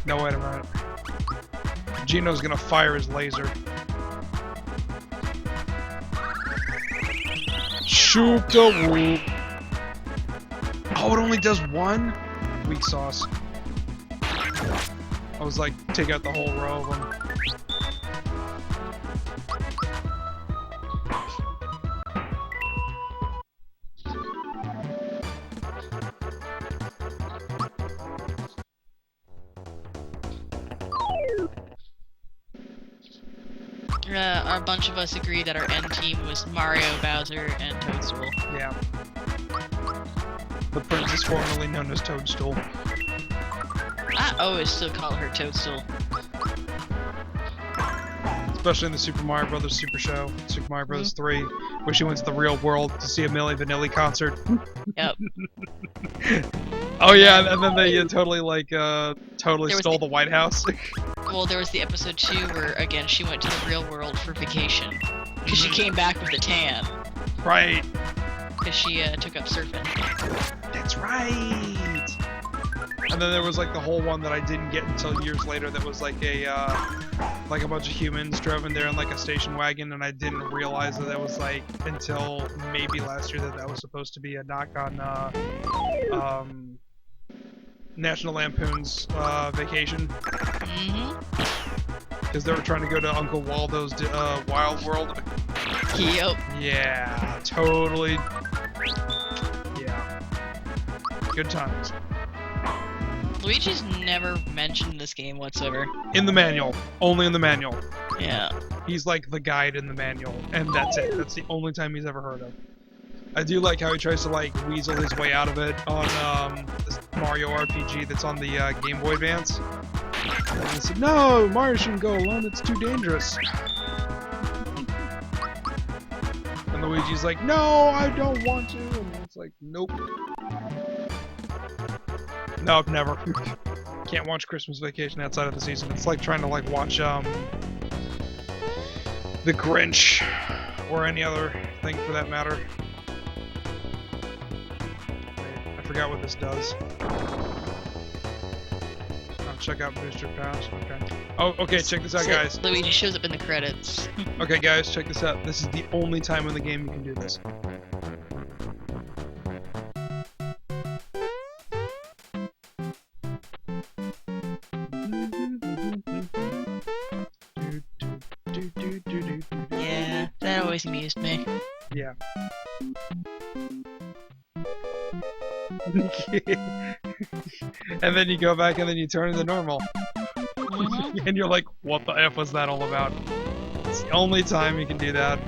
No, wait a minute. Gino's gonna fire his laser. Shoot the whoop. Oh, it only does one? Weak sauce. I was like, take out the whole row of them. A bunch of us agreed that our end team was Mario, Bowser, and Toadstool. Yeah. The princess formerly known as Toadstool. I always still call her Toadstool. Especially in the Super Mario Brothers Super Show, Super Mario Brothers 3, where she went to the real world to see a Milli Vanilli concert. Yep. Oh yeah, and then they totally like totally stole the White House. Well, there was the episode 2 where again she went to the real world for vacation because she came back with a tan. Right. Because she took up surfing. That's right. And then there was like the whole one that I didn't get until years later. That was like a bunch of humans driving there in like a station wagon, and I didn't realize that was like until maybe last year that was supposed to be a knock on National Lampoon's Vacation. Because they were trying to go to Uncle Waldo's Wild World. Yep. Yeah, totally. Yeah. Good times. Luigi's never mentioned in this game whatsoever. In the manual. Only in the manual. Yeah. He's like the guide in the manual, and that's it. That's the only time he's ever heard of. I do like how he tries to like weasel his way out of it on this Mario RPG that's on the Game Boy Advance. And I said, no, Mario shouldn't go alone, it's too dangerous. And Luigi's like, no, I don't want to. And it's like, nope. No, never. Can't watch Christmas Vacation outside of the season. It's like trying to like watch The Grinch or any other thing for that matter. I forgot what this does. Oh, check out Booster Pass. Okay. Oh, okay. Check this out, guys. Luigi shows up in the credits. Okay, guys, check this out. This is the only time in the game you can do this. Yeah, that always amused me. Yeah. And then you go back and then you turn into normal. And you're like, what the F was that all about? It's the only time you can do that.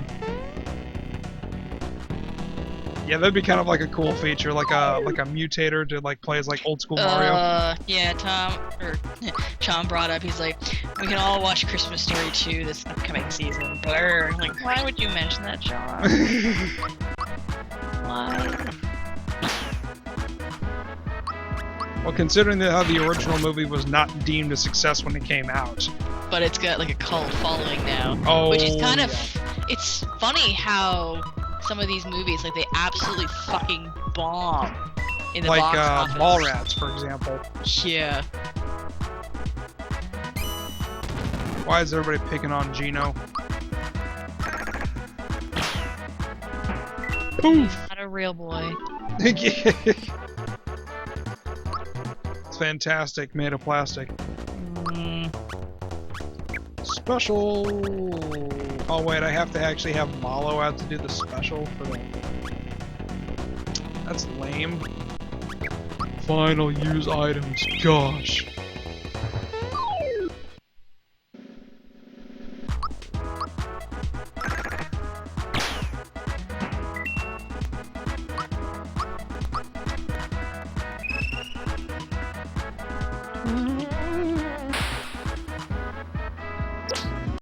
Yeah, that'd be kind of like a cool feature, like a mutator to like play as like old school Mario. Yeah, Tom brought up, he's like, we can all watch Christmas Story 2 this upcoming season. Blur. I'm like, why would you mention that, John? Why? Well, considering how the original movie was not deemed a success when it came out. But it's got like a cult following now. Oh, which is kind of, it's funny how some of these movies, like, they absolutely fucking bomb in the box office. Like Mallrats, for example. Yeah. Why is everybody picking on Gino? Poof! Not a real boy. It's fantastic, made of plastic. Special! Oh wait, I have to actually have Malo out to do the special for the... That's lame. Final use items, gosh.